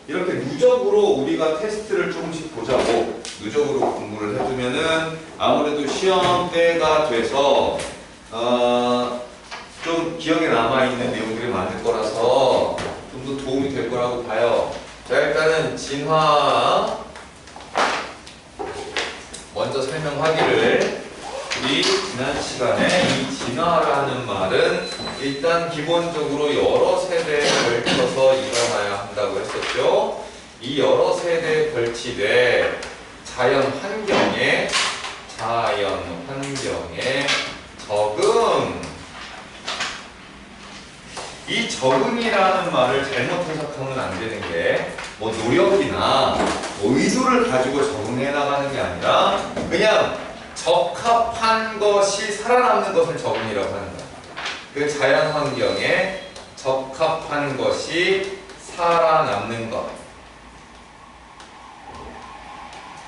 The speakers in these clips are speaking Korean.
이렇게 누적으로 우리가 테스트를 조금씩 보자고 누적으로 공부를 해두면은 아무래도 시험 때가 돼서 좀 기억에 남아있는 내용들이 많을 거라서 좀 더 도움이 될 거라고 봐요. 자, 일단은 진화 먼저 설명하기를, 우리 지난 시간에 이 진화라는 말은 일단 기본적으로 여러 세대에 걸쳐서 일어나야 한다고 했었죠. 이 여러 세대에 걸치되 자연 환경에 적응. 이 적응이라는 말을 잘못 해석하면 안 되는 게 뭐 노력이나 뭐 의도를 가지고 적응해 나가는 게 아니라 그냥 적합한 것이 살아남는 것을 적응이라고 하는 거야. 그 자연 환경에 적합한 것이 살아남는 것,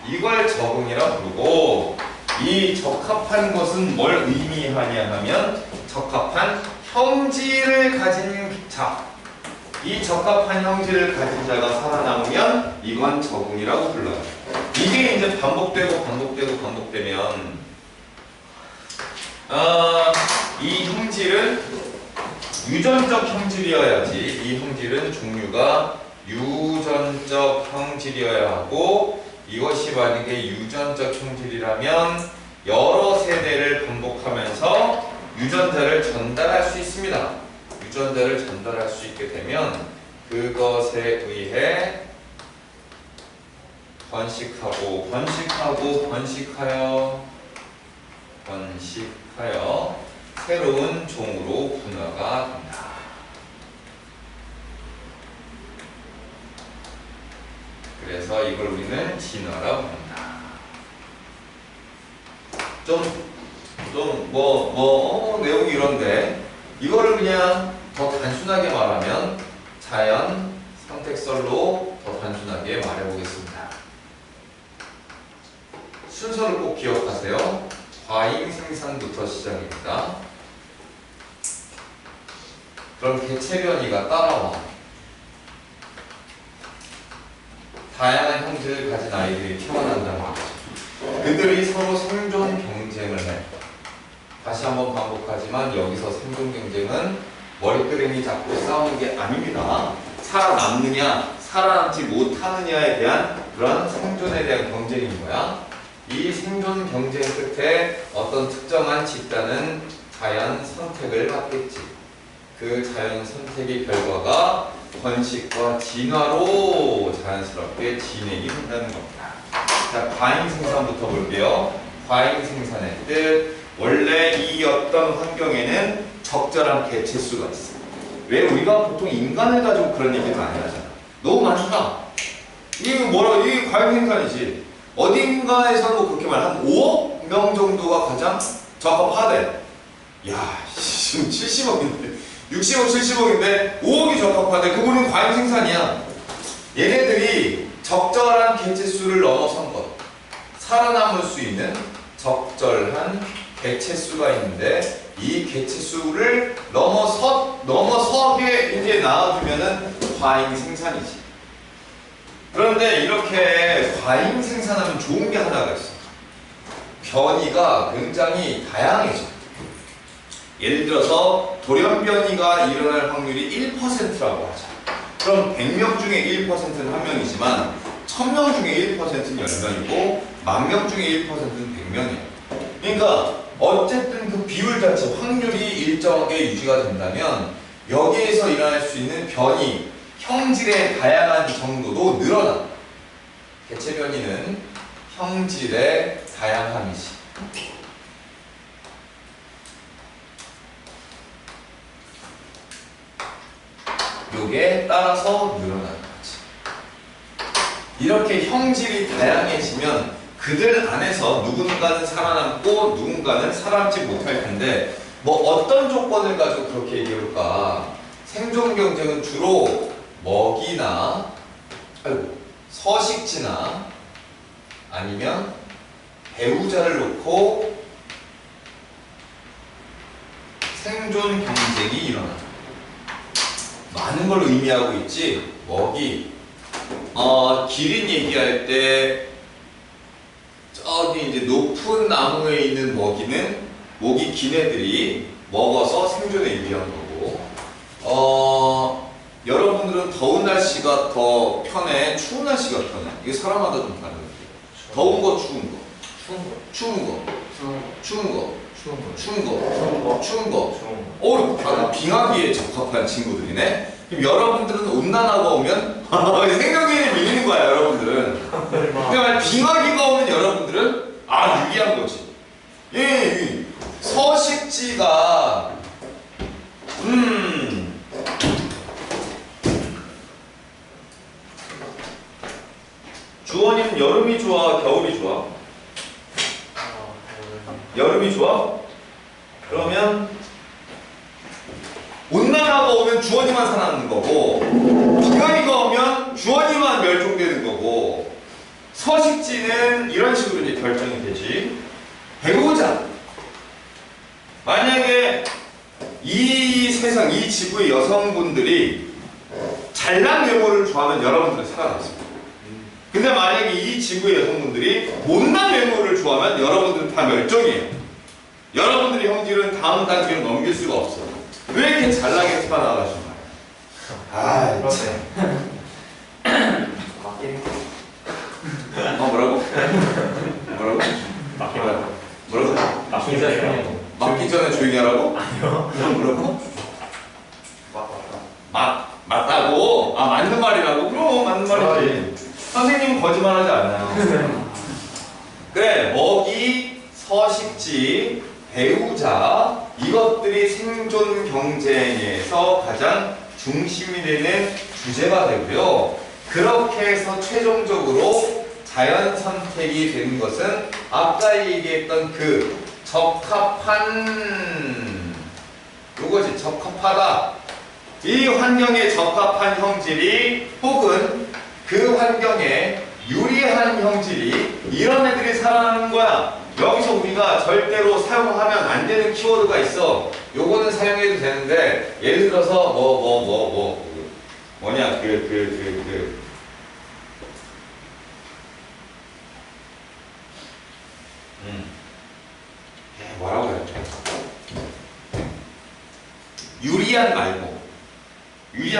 이걸 적응이라 부르고, 이 적합한 것은 뭘 의미하냐 하면 적합한 형질을 가진 자, 이 적합한 형질을 가진 자가 살아남으면 이건 적응이라고 불러요. 이게 이제 반복되면 이 형질은 유전적 형질이어야지, 이 형질은 종류가 유전적 형질이어야 하고, 이것이 만약에 유전적 형질이라면 여러 세대를 반복하면서 유전자를 전달할 수 있습니다. 유전자를 전달할 수 있게 되면 그것에 의해 번식하여 새로운 종으로 분화가 된다. 그래서 이걸 우리는 진화라고 합니다. 내용이 이런데, 이거를 그냥 더 단순하게 말하면 자연 선택설로 더 단순하게 말해보겠습니다. 순서를 꼭 기억하세요. 과잉 생산부터 시작입니다. 그럼 개체 변이가 따라와. 다양한 형질을 가진 아이들이 태어난다는 거죠. 그들이 서로 생존 경쟁을 해. 다시 한번 반복하지만 여기서 생존 경쟁은 머리끄댕이 잡고 싸우는 게 아닙니다. 살아남느냐, 살아남지 못하느냐에 대한 그런 생존에 대한 경쟁인 거야. 이 생존 경쟁 끝에 어떤 특정한 집단은 자연 선택을 받겠지. 그 자연 선택의 결과가 번식과 진화로 자연스럽게 진행이 된다는 겁니다. 자, 과잉 생산부터 볼게요. 과잉 생산의 뜻, 원래 이 어떤 환경에는 적절한 개체수가 있어. 왜 우리가 보통 인간을 가지고 그런 얘기를 많이 하잖아. 너무 많다. 이게 과잉 생산이지. 어딘가에서 뭐 그렇게 말하면 한 5억 명 정도가 가장 적합하대. 야, 지금 70억인데, 60억, 70억인데 5억이 적합하대. 그거는 과잉 생산이야. 얘네들이 적절한 개체수를 넘어선 것, 살아남을 수 있는 적절한 개체수가 있는데, 이 개체수를 넘어서게 이제 나와주면은 과잉 생산이지. 그런데 이렇게 과잉 생산하면 좋은 게 하나가 있어. 변이가 굉장히 다양해져. 예를 들어서 돌연변이가 일어날 확률이 1%라고 하자. 그럼 100명 중에 1%는 1명이지만 1000명 중에 1%는 10명이고 10,000명 중에 1%는 100명이에요. 그러니까 어쨌든 그 비율 자체, 확률이 일정하게 유지가 된다면 여기에서 일어날 수 있는 변이, 형질의 다양한 정도도 늘어나. 개체 변이는 형질의 다양함이지. 요게 따라서 늘어나는 거지. 이렇게 형질이 다양해지면 그들 안에서 누군가는 살아남고 누군가는 살아남지 못할 텐데, 뭐 어떤 조건을 가지고 그렇게 얘기해볼까? 생존 경쟁은 주로 먹이나 서식지나 아니면 배우자를 놓고 생존 경쟁이 일어나. 많은 걸 의미하고 있지. 먹이, 기린 얘기할 때 저기 이제 높은 나무에 있는 모기 기네들이 먹어서 생존에 유리한 거고, 여러분들은 더운 날씨가 더 편해, 추운 날씨가 편해? 이게 사람마다 좀 다른 것 같아요. 더운 거, 추운 거? 추운 거. 추운 거. 추운 거. 추운 거. 다들 빙하기에 적합한 친구들이네? 그럼 여러분들은 온난화가 오면 생명계를 밀리는 거야, 여러분들은. 그러니까 빙하기가 오면 여러분들은 유리한 거지. 예, 서식지가 주원이는 여름이 좋아, 겨울이 좋아? 여름이 좋아? 그러면 온난화가 오면 주원이만 살아남는 거고, 빙하기가 오면 주원이만 멸종되는 거고, 서식지는 이런 식으로 이제 결정이 되지. 배우자. 만약에 이 세상, 이 지구의 여성분들이 잘난 외모를 좋아하면 여러분들은 살아남습니다. 근데 만약에 이 지구의 여성분들이 못난 외모를 좋아하면 여러분들은 다 멸종이에요. 여러분들의 형질은 다음 단계로 넘길 수가 없어. 왜 이렇게 잘나게 태어나가신 거야? 참. 뭐라고? 뭐라고? 맞기 전에 조용히 하라고? 아니요. 뭐라고? 맞다고? 맞는 말이라고? 그럼 맞는 말이지. 선생님은 거짓말하지 않아요. 그래, 먹이, 서식지, 배우자, 이것들이 생존 경쟁에서 가장 중심이 되는 주제가 되고요. 그렇게 해서 최종적으로 자연 선택이 되는 것은 아까 얘기했던 그 적합한, 요거지, 적합하다. 이 환경에 적합한 형질이 혹은 그 환경에 유리한 형질이, 이런 애들이 살아나는 거야. 여기서 우리가 절대로 사용하면 안 되는 키워드가 있어. 요거는 사용해도 되는데, 예를 들어서 뭐냐 뭐라고 해야 돼? 유리한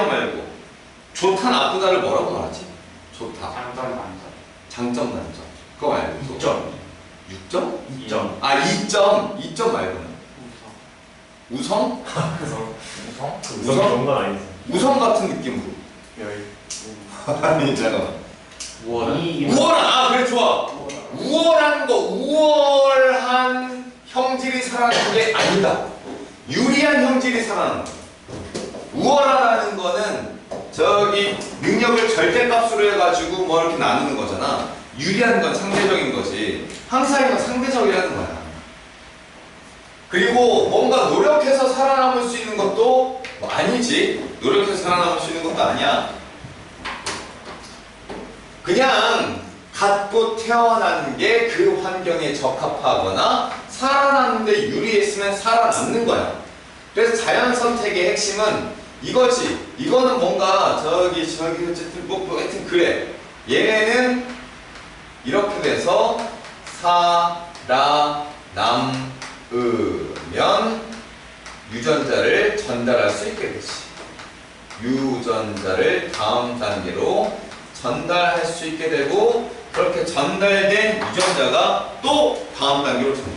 말고 좋다 나쁘다를 뭐라고 말하지? 좋다. 장점 단점. 그거 말고 6점? 2점. 2점 말고는 우성? 우성 좋은 건 아니지. 우성 같은 느낌으로. 아니 잠깐만. 우월한. 그래 좋아. 우월한 거, 우월한 형질이 살아나는 게 아니다. 유리한 형질이 살아나는 거. 우월하다는 거는 저기 능력을 절대값으로 해가지고 뭐 이렇게 나누는 거잖아. 유리한 건 상대적인 거지. 항상 이건 상대적이라는 거야. 그리고 뭔가 노력해서 살아남을 수 있는 것도 아니지. 노력해서 살아남을 수 있는 것도 아니야. 그냥 갖고 태어난 게 그 환경에 적합하거나 살아남는데 유리했으면 살아남는 거야. 그래서 자연 선택의 핵심은 이거지. 이거는 뭔가 저기 어쨌든 하여튼 그래. 얘네는 이렇게 돼서 살아남으면 유전자를 전달할 수 있게 되지. 유전자를 다음 단계로 전달할 수 있게 되고, 그렇게 전달된 유전자가 또 다음 단계로 전달,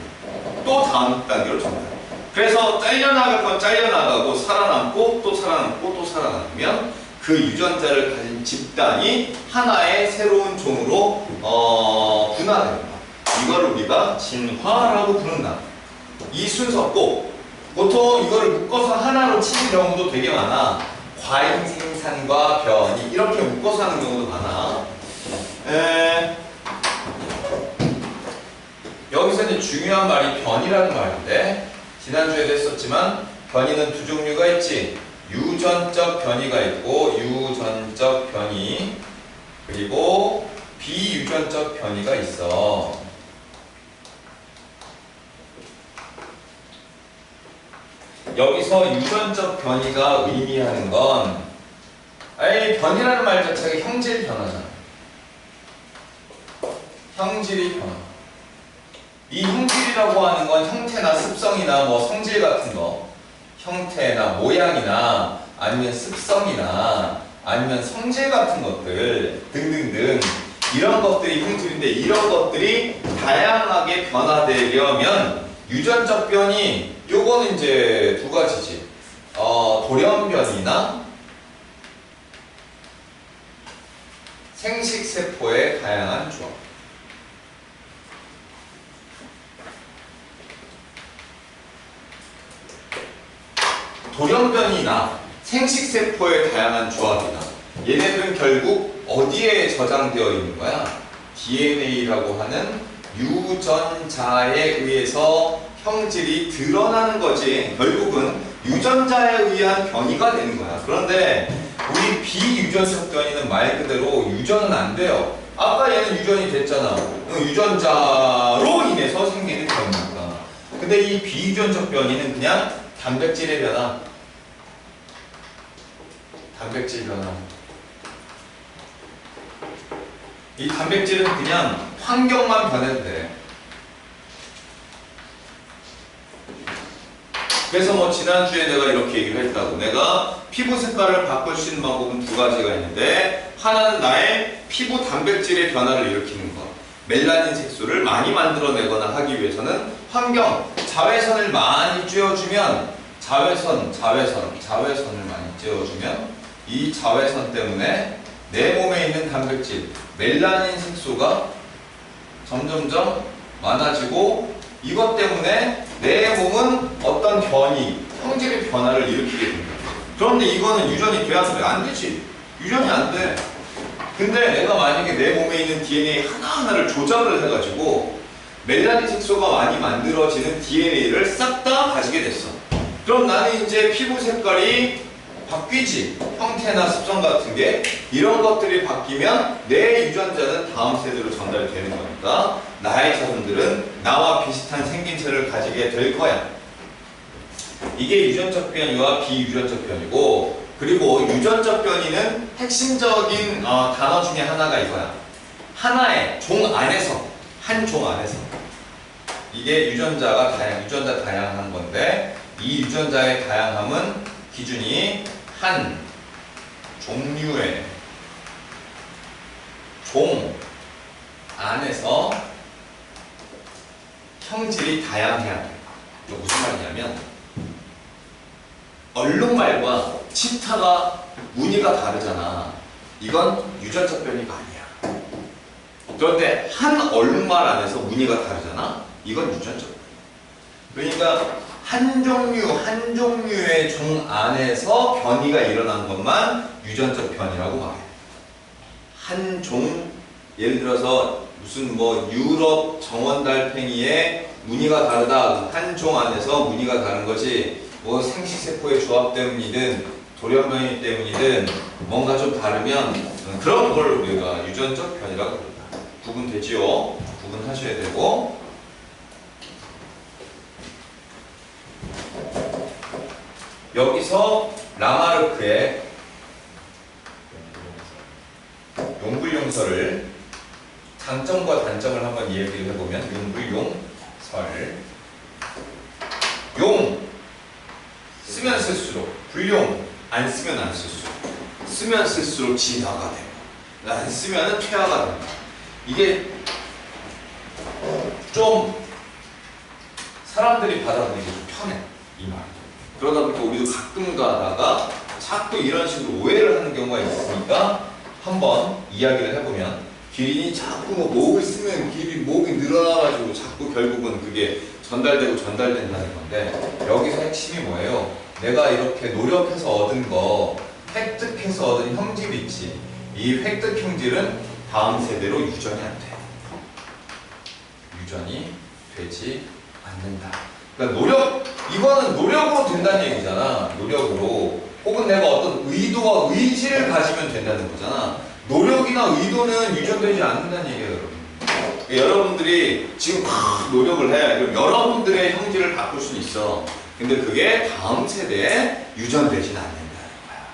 또 다음 단계로 전달. 그래서 잘려나갈 건 잘려나가고 살아남고 또 살아남고 또 살아남으면 그 유전자를 가진 집단이 하나의 새로운 종으로 분화됩니다. 이걸 우리가 진화라고 부른다. 이 순서 꼭 보통 이거를 묶어서 하나로 치는 경우도 되게 많아. 과잉 생산과 변이 이렇게 묶어서 하는 경우도 많아. 여기서 이제 중요한 말이 변이라는 말인데, 지난주에도 했었지만 변이는 두 종류가 있지. 유전적 변이가 있고 유전적 변이, 그리고 비유전적 변이가 있어. 여기서 유전적 변이가 의미하는 건, 변이라는 말 자체가 형질 변화잖아. 형질이 변화. 이 형질이라고 하는 건 형태나 습성이나 뭐 성질 같은 거, 형태나 모양이나 아니면 습성이나 아니면 성질 같은 것들 등등등 이런 것들이 형질인데, 이런 것들이 다양하게 변화되려면 유전적 변이, 요거는 이제 두 가지지. 돌연변이나 생식세포의 다양한 조합. 돌연변이나 생식세포의 다양한 조합이나 얘네들은 결국 어디에 저장되어 있는 거야? DNA라고 하는 유전자에 의해서 형질이 드러나는 거지. 결국은 유전자에 의한 변이가 되는 거야. 그런데 우리 비유전적 변이는 말 그대로 유전은 안 돼요. 아까 얘는 유전이 됐잖아. 유전자로 인해서 생기는 변이니까. 근데 이 비유전적 변이는 그냥 단백질의 변화. 단백질 변화. 이 단백질은 그냥 환경만 변해도 돼. 그래서 뭐 지난주에 내가 이렇게 얘기를 했다고. 내가 피부 색깔을 바꿀 수 있는 방법은 두 가지가 있는데, 하나는 나의 피부 단백질의 변화를 일으키는 것. 멜라닌 색소를 많이 만들어내거나 하기 위해서는 환경, 자외선을 많이 쬐어주면, 자외선을 많이 쬐어주면 이 자외선 때문에 내 몸에 있는 단백질, 멜라닌 색소가 점점점 많아지고, 이것 때문에 내 몸은 어떤 변이, 형질의 변화를 일으키게 됩니다. 그런데 이거는 유전이 돼야 돼? 안 되지. 유전이 안 돼. 근데 내가 만약에 내 몸에 있는 DNA 하나하나를 조작을 해가지고 멜라닌 색소가 많이 만들어지는 DNA를 싹 다 가지게 됐어. 그럼 나는 이제 피부 색깔이 바뀌지. 형태나 습성 같은 게, 이런 것들이 바뀌면 내 유전자는 다음 세대로 전달되는 거니까 나의 자손들은 나와 비슷한 생김새를 가지게 될 거야. 이게 유전적 변이와 비유전적 변이고, 그리고 유전적 변이는 핵심적인 단어 중에 하나가 이거야. 하나의 종 안에서, 한 종 안에서. 이게 유전자 다양한 건데, 이 유전자의 다양함은 기준이 한 종류의 종 안에서 형질이 다양해야 돼. 이게 무슨 말이냐면, 얼룩말과 치타가 무늬가 다르잖아. 이건 유전적 변이가 아니야. 그런데 한 얼룩말 안에서 무늬가 다르잖아. 이건 유전적 변이. 그러니까 한 종류의 종 안에서 변이가 일어난 것만 유전적 변이라고 말해. 한 종, 예를 들어서 무슨 뭐 유럽 정원달팽이의 무늬가 다르다. 한 종 안에서 무늬가 다른 거지. 뭐 생식세포의 조합 때문이든 돌연변이 때문이든 뭔가 좀 다르면 그런 걸 우리가 유전적 변이라고 부른다. 구분되지요? 구분하셔야 되고, 여기서 라마르크의 용불용설을 장점과 단점을 한번 얘기를 해보면, 용불용설, 용 쓰면 쓸수록, 불용 안 쓰면 안 쓸수록, 쓰면 쓸수록 진화가 되고, 안 쓰면 퇴화가 됩니다. 이게 좀 사람들이 받아들이기 좀 편해, 이 말. 그러다 보니까 우리도 가끔 가다가 자꾸 이런 식으로 오해를 하는 경우가 있으니까 한번 이야기를 해보면, 기린이 자꾸 뭐 목을 쓰면 목이 늘어나가지고 자꾸 결국은 그게 전달된다는 건데, 여기서 핵심이 뭐예요? 내가 이렇게 노력해서 얻은 거, 획득해서 얻은 형질 있지. 이 획득 형질은 다음 세대로 유전이 안 돼. 유전이 되지 않는다. 그러니까 이거는 노력으로 된다는 얘기잖아. 노력으로. 혹은 내가 어떤 의도와 의지를 가지면 된다는 거잖아. 노력이나 의도는 유전되지 않는다는 얘기예요, 여러분. 그러니까 여러분들이 지금 막 노력을 해. 그럼 여러분들의 형질을 바꿀 수는 있어. 근데 그게 다음 세대에 유전되진 않는다는 거야.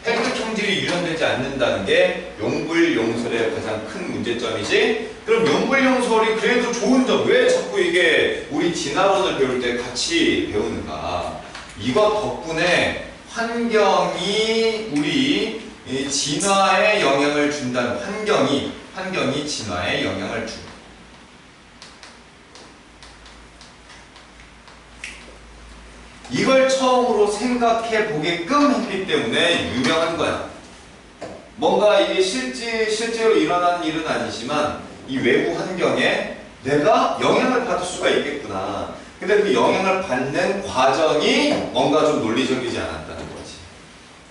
획득 형질 성질이 유연되지 않는다는 게 용불용설의 가장 큰 문제점이지. 그럼 용불용설이 그래도 좋은 점, 왜 자꾸 이게 우리 진화론을 배울 때 같이 배우는가? 이것 덕분에 환경이 우리 이 진화에 영향을 준다는, 환경이 진화에 영향을 준. 이걸 처음으로 생각해 보게끔 했기 때문에 유명한 거야. 뭔가 이게 실제로 일어나는 일은 아니지만 이 외부 환경에 내가 영향을 받을 수가 있겠구나. 근데 그 영향을 받는 과정이 뭔가 좀 논리적이지 않았다는 거지.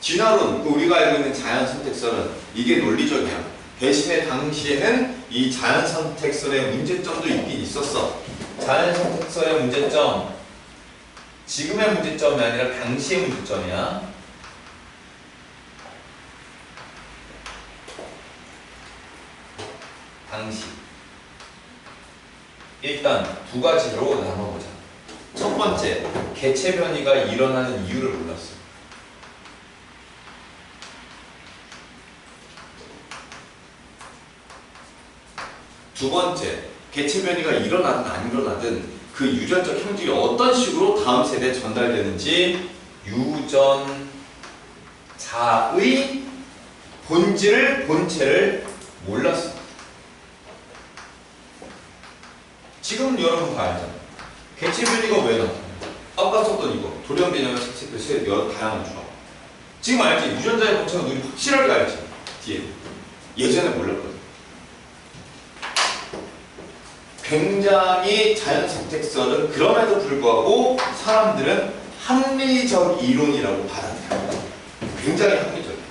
진화론, 우리가 알고 있는 자연선택설은 이게 논리적이야. 대신에 당시에는 이 자연선택설의 문제점도 있긴 있었어. 자연선택설의 문제점, 지금의 문제점이 아니라 당시의 문제점이야. 당시. 일단 두 가지로 나눠보자. 첫 번째, 개체 변이가 일어나는 이유를 몰랐어. 두 번째, 개체 변이가 일어나든 안 일어나든 그 유전적 형질이 어떤 식으로 다음 세대에 전달되는지 유전자의 본체를 몰랐어. 지금 여러분 다 알잖아. 개체 변이가 왜 나타나? 아까 썼던 이거 돌연 변이가 색색들 여러 다양한 조합. 지금 알지? 유전자의 본체가 우리 확실하게 알지? 뒤에 예전에 몰랐거든. 굉장히 자연선택설은 그럼에도 불구하고 사람들은 합리적 이론이라고 받아들여요. 굉장히 합리적이에요.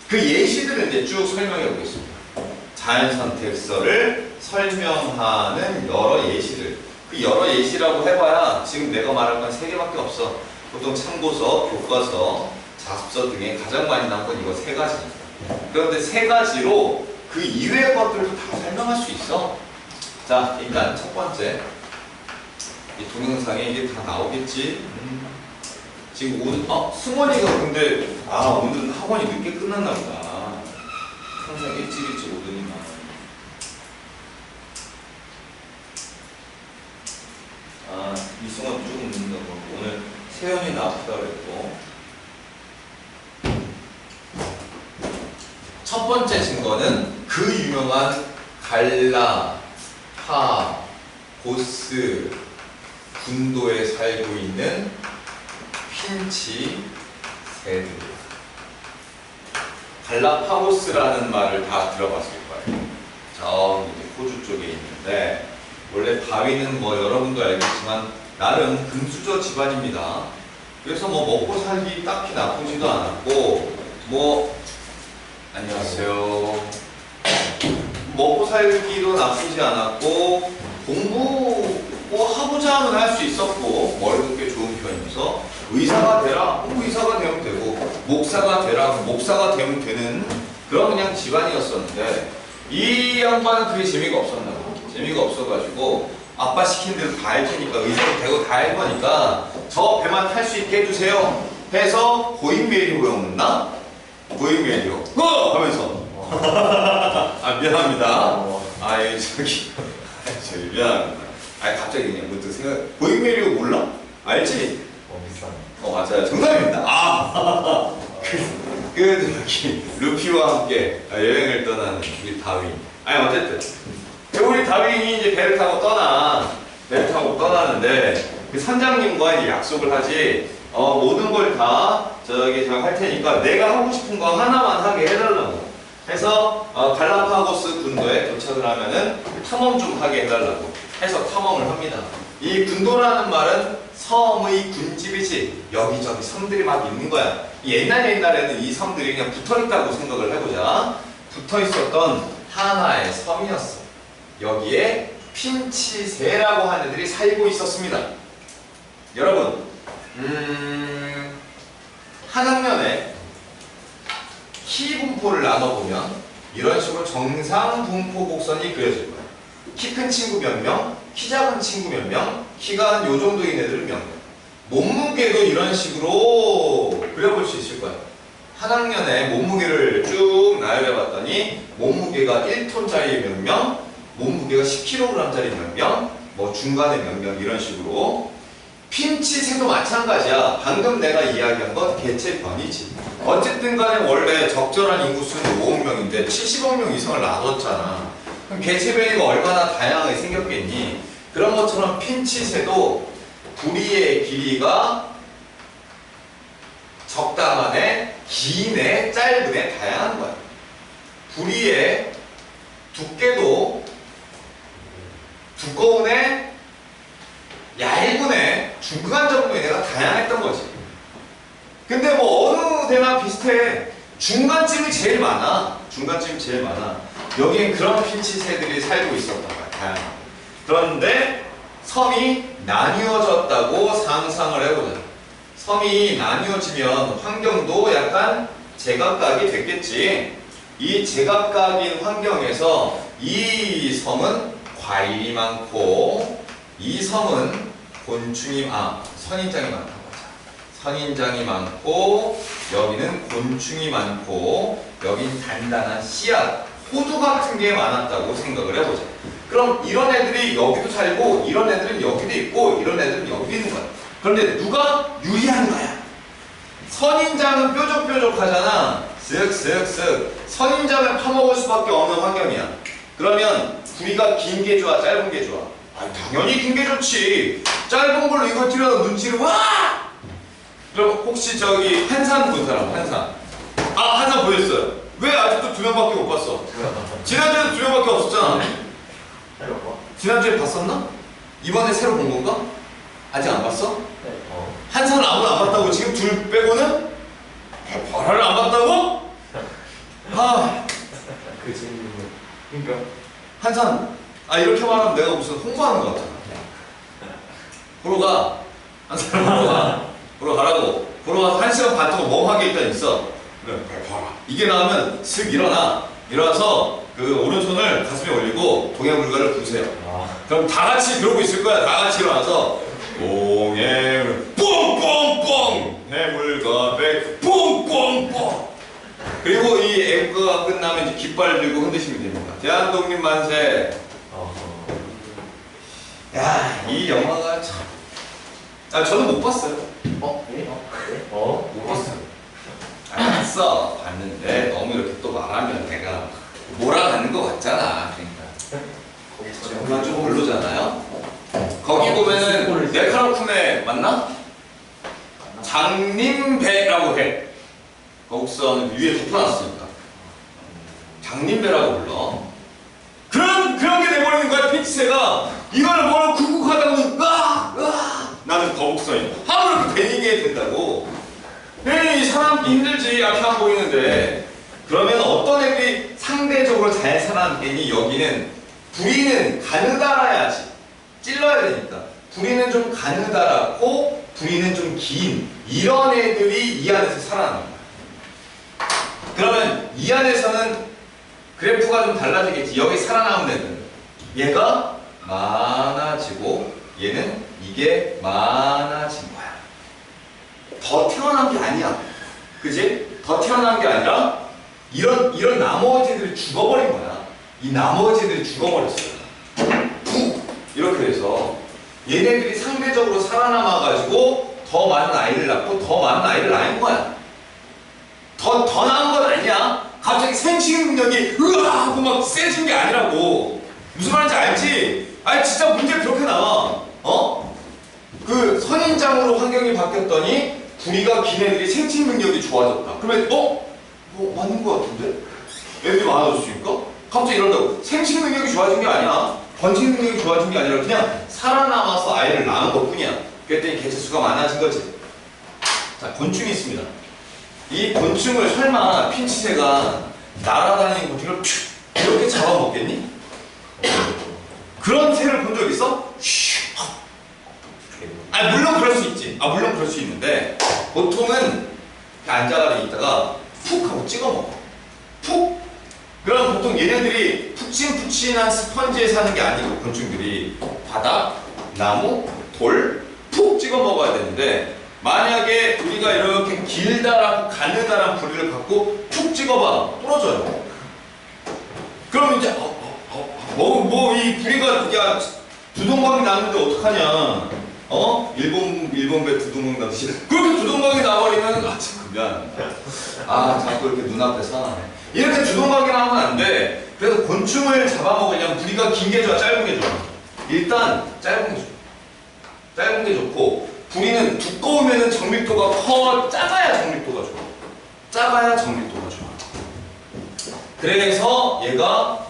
그 예시들을 이제 쭉 설명해 보겠습니다. 자연선택설을 설명하는 여러 예시들. 그 여러 예시라고 해봐야 지금 내가 말할 건 3개밖에 없어. 보통 참고서, 교과서, 자습서 등에 가장 많이 나온 건 이거 3가지입니다. 그런데 3가지로 그 이외의 것들도 다 설명할 수 있어. 자, 일단 첫 번째, 이 동영상에 이게 다 나오겠지. 지금 오늘 승원이가 근데 오늘은 학원이 늦게 끝났나 보다. 항상 일찍 오더니만. 이승원 조금 늦는다고. 오늘 세연이는 아프다 그랬고. 첫 번째 증거는 그 유명한 갈라파고스 군도에 살고 있는 핀치 새들. 갈라파고스라는 말을 다 들어봤을 거예요. 저기 호주 쪽에 있는데, 원래 바위는 뭐 여러분도 알겠지만 나름 금수저 집안입니다. 그래서 뭐 먹고 살기 딱히 나쁘지도 않았고, 안녕하세요. 먹고 살기도 나쁘지 않았고, 공부 하고자 하면 할 수 있었고, 머리도 꽤 좋은 편이어서 의사가 되라, 의사가 되면 되고, 목사가 되라, 목사가 되면 되는 그런 그냥 집안이었었는데, 이 양반은 그게 재미가 없었나 봐. 재미가 없어가지고 아빠 시킨 대로 다 할 테니까, 의사도 되고 다 할 거니까 저 배만 탈 수 있게 해주세요 해서 고잉메리로 배웠나? 고잉메리로 하면서 미안합니다. 저기 미안합니다. 갑자기 그냥 문득 생각. 고잉메리오 몰라? 알지? 비싼. 맞아요. 정답입니다. 저기 루피와 함께 여행을 떠나는 우리 다윈. 어쨌든 우리 다윈이 이제 배를 타고 떠나는데 그 선장님과 이제 약속을 하지. 모든 걸 다 제가 할 테니까 내가 하고 싶은 거 하나만 하게 해달라고 해서 갈라파고스 군도에 도착을 하면은 탐험 좀 하게 해달라고 해서 탐험을 합니다. 이 군도라는 말은 섬의 군집이지, 여기저기 섬들이 막 있는 거야. 옛날에는 이 섬들이 그냥 붙어있다고 생각을 해보자. 붙어있었던 하나의 섬이었어. 여기에 핀치새라고 하는 애들이 살고 있었습니다. 여러분, 한 학년에 키 분포를 나눠보면 이런 식으로 정상 분포 곡선이 그려질 거예요. 키 큰 친구 몇 명, 키 작은 친구 몇 명, 키가 한 요 정도인 애들 몇 명. 몸무게도 이런 식으로 그려볼 수 있을 거예요. 한 학년에 몸무게를 쭉 나열해 봤더니 몸무게가 1톤짜리 몇 명, 몸무게가 10kg짜리 몇 명, 뭐 중간에 몇 명 이런 식으로. 핀치새도 마찬가지야. 방금 내가 이야기한 건 개체 변이지. 어쨌든 간에 원래 적절한 인구수는 5억 명인데 70억 명 이상을 놔뒀잖아. 그럼 개체 변이가 얼마나 다양하게 생겼겠니? 그런 것처럼 핀치새도 부리의 길이가 적당하네, 기네, 짧으네, 다양한 거야. 부리의 두께도 두꺼우네, 얇으네, 중간 정도의 내가 다양했던 거지. 근데 뭐 어느 데나 비슷해. 중간쯤이 제일 많아. 중간쯤이 제일 많아. 여기엔 그런 핀치새들이 살고 있었던 거야. 다양하게. 그런데 섬이 나뉘어졌다고 상상을 해보자. 섬이 나뉘어지면 환경도 약간 제각각이 됐겠지. 이 제각각인 환경에서 이 섬은 과일이 많고 이 섬은 선인장이 많다고 하자. 선인장이 많고 여기는 곤충이 많고 여긴 단단한 씨앗, 호두 같은 게 많았다고 생각을 해보자. 그럼 이런 애들이 여기도 살고 이런 애들은 여기도 있고 이런 애들은 여기도 있는 거야. 그런데 누가 유리한 거야? 선인장은 뾰족뾰족하잖아. 쓱쓱쓱. 선인장을 파먹을 수밖에 없는 환경이야. 그러면 부리가 긴 게 좋아, 짧은 게 좋아? 아, 당연히 긴 게 좋지. 짧은 걸로 이거 찌르면 눈치를 와! 그럼 혹시 저기 한산 본 사람, 한산. 아, 한산 보였어요. 왜 아직도 2명밖에 못 봤어? 지난주에도 2명밖에 없었잖아. 지난주에 봤었나? 이번에 새로 본 건가? 아직 안 봤어? 네. 한산을 아무도 안 봤다고? 지금 둘 빼고는? 별하를 안 봤다고? 아, 그 질문은 그러니까 한산. 아, 이렇게 말하면 내가 무슨 홍보하는 것 같잖아. 보러 가. 한산 보러 가. 보러 가라고. 보러 가서 1시간 반 동안 멍하게 일단 있어. 그래, 봐라. 이게 나오면 슥 일어나. 일어나서 그 오른손을 가슴에 올리고 동해물가를 부세요. 그럼 다 같이 그러고 있을 거야. 다 같이 일어나서 동해물 뽕뽕뽕 해물가 백 뽕뽕뽕. 그리고 이 앵커가 끝나면 이제 깃발 들고 흔드시면 됩니다. 대한독립 만세. 야, 이 영화가 참. 아, 저는 못 봤어요. 못 봤어요. 아, 봤어. 봤는데 너무 이렇게 또 말하면 내가 몰아가는 것 같잖아. 그러니까 정말 좀 별로잖아요. 거기 보면은 네카로쿤에 맞나? 장님배라고 해. 거북선 위에 덮어놨으니까 장님배라고 불러. 그런 게 돼버리는 거야. 핀치새가 이걸 뭐라고 쿡쿡하다고는 나는 거북선이야. 하루 이렇게 베니게 된다고. 에이, 사람이 힘들지. 앞이 안 보이는데. 그러면 어떤 애들이 상대적으로 잘 살아남겠니? 여기는 부리는 가느다라야지. 찔러야 되니까. 부리는 좀 가느다랗고 부리는 좀 긴 이런 애들이 이 안에서 살아남는다. 그러면 이 안에서는 그래프가 좀 달라지겠지. 여기 살아남은 애들은 얘가 많아지고 얘는 이게 많아진 거야. 더 태어난 게 아니야. 그지? 더 태어난 게 아니라 이런 나머지들이 죽어버린 거야. 이 나머지들이 죽어버렸어요. 푹! 이렇게 해서 얘네들이 상대적으로 살아남아가지고 더 많은 아이를 낳고 더 많은 아이를 낳은 거야. 더 나은 건 아니야. 갑자기 생식 능력이 으아 하고 막 세진 게 아니라고. 무슨 말인지 알지? 아니 진짜 문제 그렇게 나와. 그 선인장으로 환경이 바뀌었더니 부리가 긴 애들이 생식 능력이 좋아졌다. 그러면 뭐 맞는 거 같은데? 애들이 많아졌으니까? 갑자기 이런다고. 생식 능력이 좋아진 게 아니야. 번식 능력이 좋아진 게 아니라 그냥 살아남아서 아이를 낳은 것 뿐이야. 그랬더니 개체수가 많아진 거지. 자, 곤충이 있습니다. 이 곤충을 설마 핀치새가 날아다니는 곤충을 이렇게 잡아먹겠니? 그런 새를 본 적 있어? 물론 그럴 수 있지. 물론 그럴 수 있는데 보통은 앉아가지고 있다가 푹 하고 찍어 먹어. 푹. 그럼 보통 얘네들이 푹신푹신한 스펀지에 사는 게 아니고 곤충들이 바닥, 나무, 돌 푹 찍어 먹어야 되는데 만약에 우리가 이렇게 길다란 가느다란 부리를 갖고 툭 찍어봐 부러져요. 그럼 이제 이 부리가 야 두동강이 나는데 어떡하냐? 일본배 두동강 나듯이 그렇게 두동강이 나버리면 참 미안합니다. 자꾸 이렇게 눈앞에 서나네. 이렇게 두동강이 나오면 안 돼. 그래서 곤충을 잡아먹으려면 부리가 긴 게 좋아, 짧은 게 좋아? 일단 짧은 게 좋아. 짧은 게 좋고 부리는 두꺼우면 정밀도가 작아야 정밀도가 좋아. 작아야 정밀도가 좋아. 그래서 얘가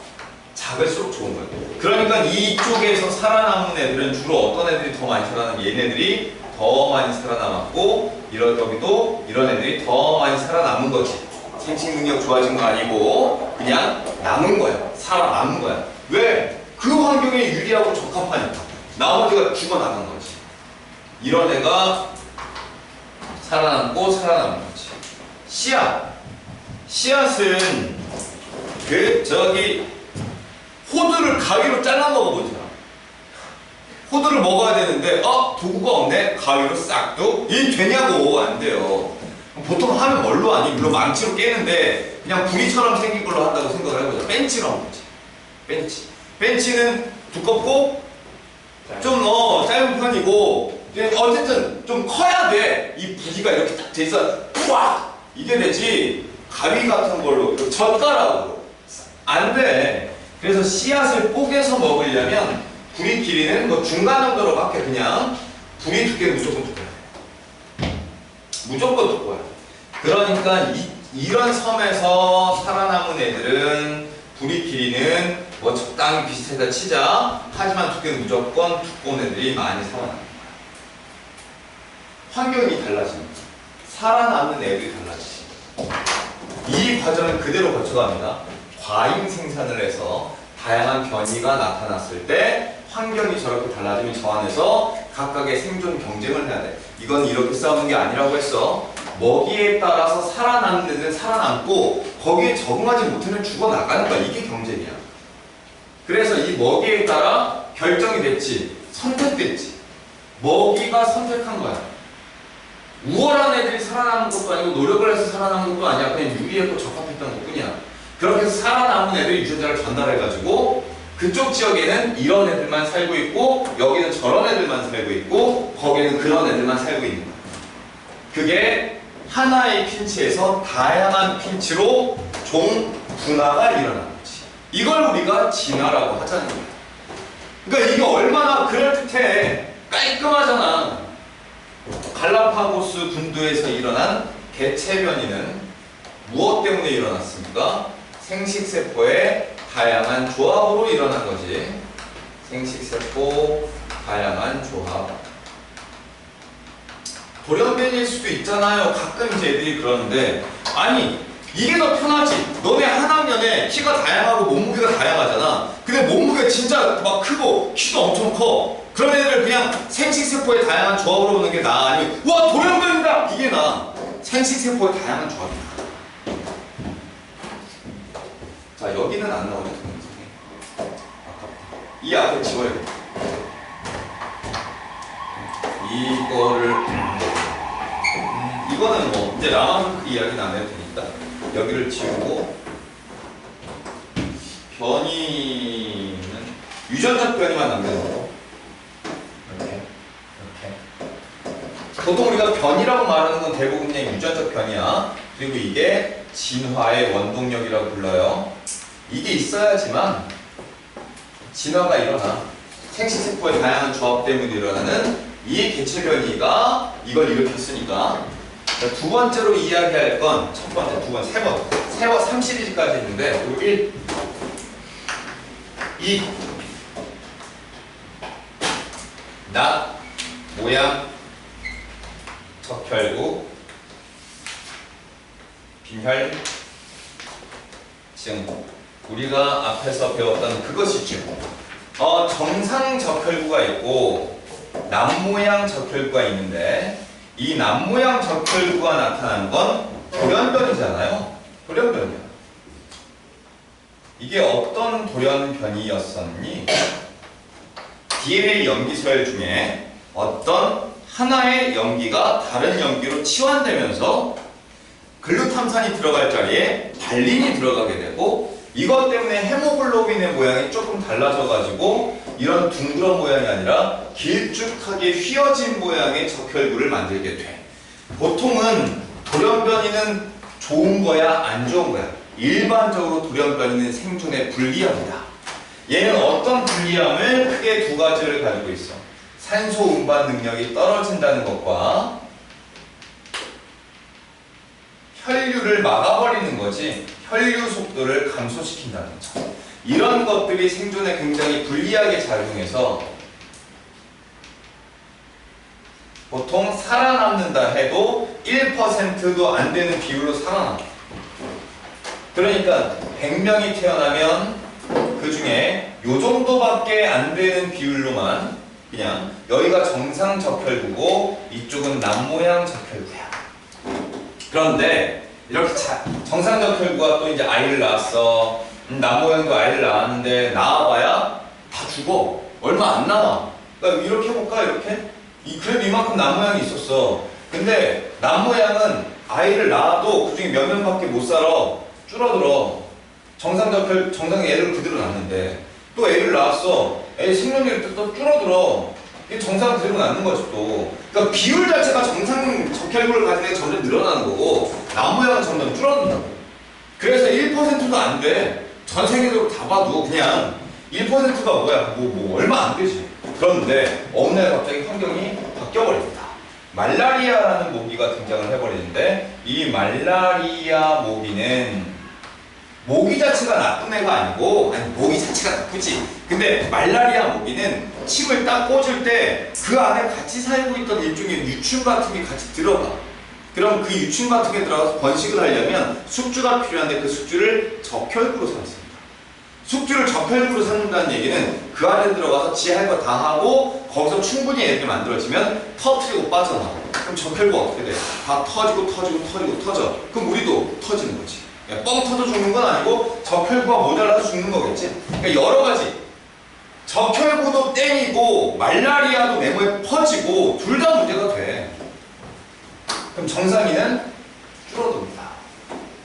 작을수록 좋은 거예요. 그러니까 이쪽에서 살아남은 애들은 주로 어떤 애들이 더 많이 살아남은 얘네들이 더 많이 살아남았고 여기도 이런 애들이 더 많이 살아남은 거지. 생식 능력 좋아진 거 아니고 그냥 남은 거야. 살아남은 거야. 왜? 그 환경에 유리하고 적합하니까. 나머지가 죽어나간 거지. 이런 애가 살아남고 살아남은 거지. 씨앗은 호두를 가위로 잘라 먹어보자. 호두를 먹어야 되는데 도구가 없네? 가위로 싹둑? 이 되냐고. 안 돼요. 보통 하면 뭘로 하니? 물론 망치로 깨는데 그냥 부리처럼 생긴 걸로 한다고 생각을 해보자. 벤치로 하는 거지. 벤치는 두껍고 좀 짧은 편이고 어쨌든 좀 커야 돼. 이 부리가 이렇게 딱 돼서 푸악! 이게 되지. 가위 같은 걸로 젓가락으로 안 돼. 그래서 씨앗을 뽀개서 먹으려면 부리 길이는 중간 정도로밖에 그냥 부리 두께는 무조건 두꺼워야 돼. 무조건 두꺼워야 돼. 그러니까 이런 섬에서 살아남은 애들은 부리 길이는 적당히 비슷하다 치자. 하지만 두께는 무조건 두꺼운 애들이 많이 살아남는 거야. 환경이 달라지니까 살아남는 애들이 달라지지. 이 과정을 그대로 거쳐갑니다. 과잉 생산을 해서 다양한 변이가 나타났을 때 환경이 저렇게 달라지면 저 안에서 각각의 생존 경쟁을 해야 돼. 이건 이렇게 싸우는 게 아니라고 했어. 먹이에 따라서 살아남는 애들은 살아남고 거기에 적응하지 못하면 죽어나가는 거야. 이게 경쟁이야. 그래서 이 먹이에 따라 결정이 됐지. 선택됐지. 먹이가 선택한 거야. 우월한 애들이 살아남은 것도 아니고 노력을 해서 살아남은 것도 아니야. 그냥 유리했고 적합했던 것뿐이야. 그렇게 해서 살아남은 애들이 유전자를 전달해가지고 그쪽 지역에는 이런 애들만 살고 있고 여기는 저런 애들만 살고 있고 거기는 그런 애들만 살고 있는 거야. 그게 하나의 핀치에서 다양한 핀치로 종 분화가 일어나는 거지. 이걸 우리가 진화라고 하자는 거야. 그러니까 이게 얼마나 그럴듯해. 깔끔하잖아. 갈라파고스 군도에서 일어난 개체 변이는 무엇 때문에 일어났습니까? 생식세포의 다양한 조합으로 일어난 거지. 생식세포 다양한 조합. 돌연변이일 수도 있잖아요. 가끔 이제 애들이 그러는데 아니 이게 더 편하지. 너네 한 학년에 키가 다양하고 몸무게가 다양하잖아. 근데 몸무게 진짜 막 크고 키도 엄청 커. 그런 애들을 그냥 생식세포의 다양한 조합으로 보는 게 나아? 아니면 와 돌연변이다 이게 나아? 생식세포의 다양한 조합이다. 자 여기는 안 나오네. 이 앞에 지워야겠다. 이거를 이거는 뭐 이제 라마르크 이야기는 안 해도 되니까 여기를 지우고 변이는 유전적 변이만 남겨놓은 거. 이렇게 보통 우리가 변이라고 말하는 건 대부분 그냥 유전적 변이야. 그리고 이게 진화의 원동력이라고 불러요. 이게 있어야지만 진화가 일어나. 생식세포의 다양한 조합 때문에 일어나는 이 개체 변이가 이걸 일으켰으니까. 두 번째로 이야기할 건 첫 번째, 두 번째, 세 번. 3시리즈까지 있는데 그리고 1, 2 낫, 모양, 적혈구, 빈혈, 증. 우리가 앞에서 배웠던 그것이죠. 정상 적혈구가 있고 남모양 적혈구가 있는데 이 남모양 적혈구가 나타난 건 돌연변이잖아요. 돌연변이야. 이게 어떤 돌연변이였었니? DNA 염기서열 중에 어떤 하나의 염기가 다른 염기로 치환되면서 글루탐산이 들어갈 자리에 발린이 들어가게 되고, 이것 때문에 헤모글로빈의 모양이 조금 달라져가지고 이런 둥그런 모양이 아니라 길쭉하게 휘어진 모양의 적혈구를 만들게 돼. 보통은 돌연변이는 좋은 거야, 안 좋은 거야? 일반적으로 돌연변이는 생존에 불리합니다. 얘는 어떤 불리함을 크게 두 가지를 가지고 있어. 산소 운반 능력이 떨어진다는 것과 혈류를 막아버리는 거지, 혈류 속도를 감소시킨다는 점. 이런 것들이 생존에 굉장히 불리하게 작용해서 보통 살아남는다 해도 1%도 안 되는 비율로 살아남아. 그러니까 100명이 태어나면 그 중에 요 정도밖에 안 되는 비율로만, 그냥 여기가 정상 적혈구고 이쪽은 남모양 적혈구야. 그런데 이렇게 정상 적혈구가 또 이제 아이를 낳았어. 남모양도 아이를 낳았는데 낳아봐야 다 죽어. 얼마 안 남아. 그러니까 이렇게 해볼까? 이렇게? 그래도 이만큼 남모양이 있었어. 근데 남모양은 아이를 낳아도 그 중에 몇 명밖에 못 살아. 줄어들어. 정상 애를 그대로 낳는데 또 애를 낳았어. 애 생명력이 또 줄어들어. 이게 정상 그대로 낳는 거지 또. 그러니까 비율 자체가 정상 적혈구를 가진 애가 점점 늘어나는 거고 남모양은 점점 줄어든다고. 그래서 1%도 안 돼. 전 세계적으로 다 봐도 그냥 1%가 뭐야? 뭐 얼마 안 되지. 그런데 어느 날 갑자기 환경이 바뀌어버립니다. 말라리아라는 모기가 등장을 해버리는데, 이 말라리아 모기는 모기 자체가 나쁜 애가 아니고, 아니 모기 자체가 나쁘지. 근데 말라리아 모기는 침을 딱 꽂을 때 그 안에 같이 살고 있던 일종의 유충 같은 게 같이 들어가. 그럼 그 유충 같은 게 들어가서 번식을 하려면 숙주가 필요한데 그 숙주를 적혈구로 삼습니다. 숙주를 적혈구로 삼는다는 얘기는 그 안에 들어가서 지 할 거 다 하고 거기서 충분히 애들이 만들어지면 터트리고 빠져나와. 그럼 적혈구가 어떻게 돼? 다 터지고 터져. 그럼 우리도 터지는 거지. 뻥 터져 죽는 건 아니고 적혈구가 모자라서 죽는 거겠지. 그러니까 여러 가지. 적혈구도 땡이고 말라리아도 내 몸에 퍼지고 둘 다 문제가 돼. 그럼 정상인은 줄어듭니다.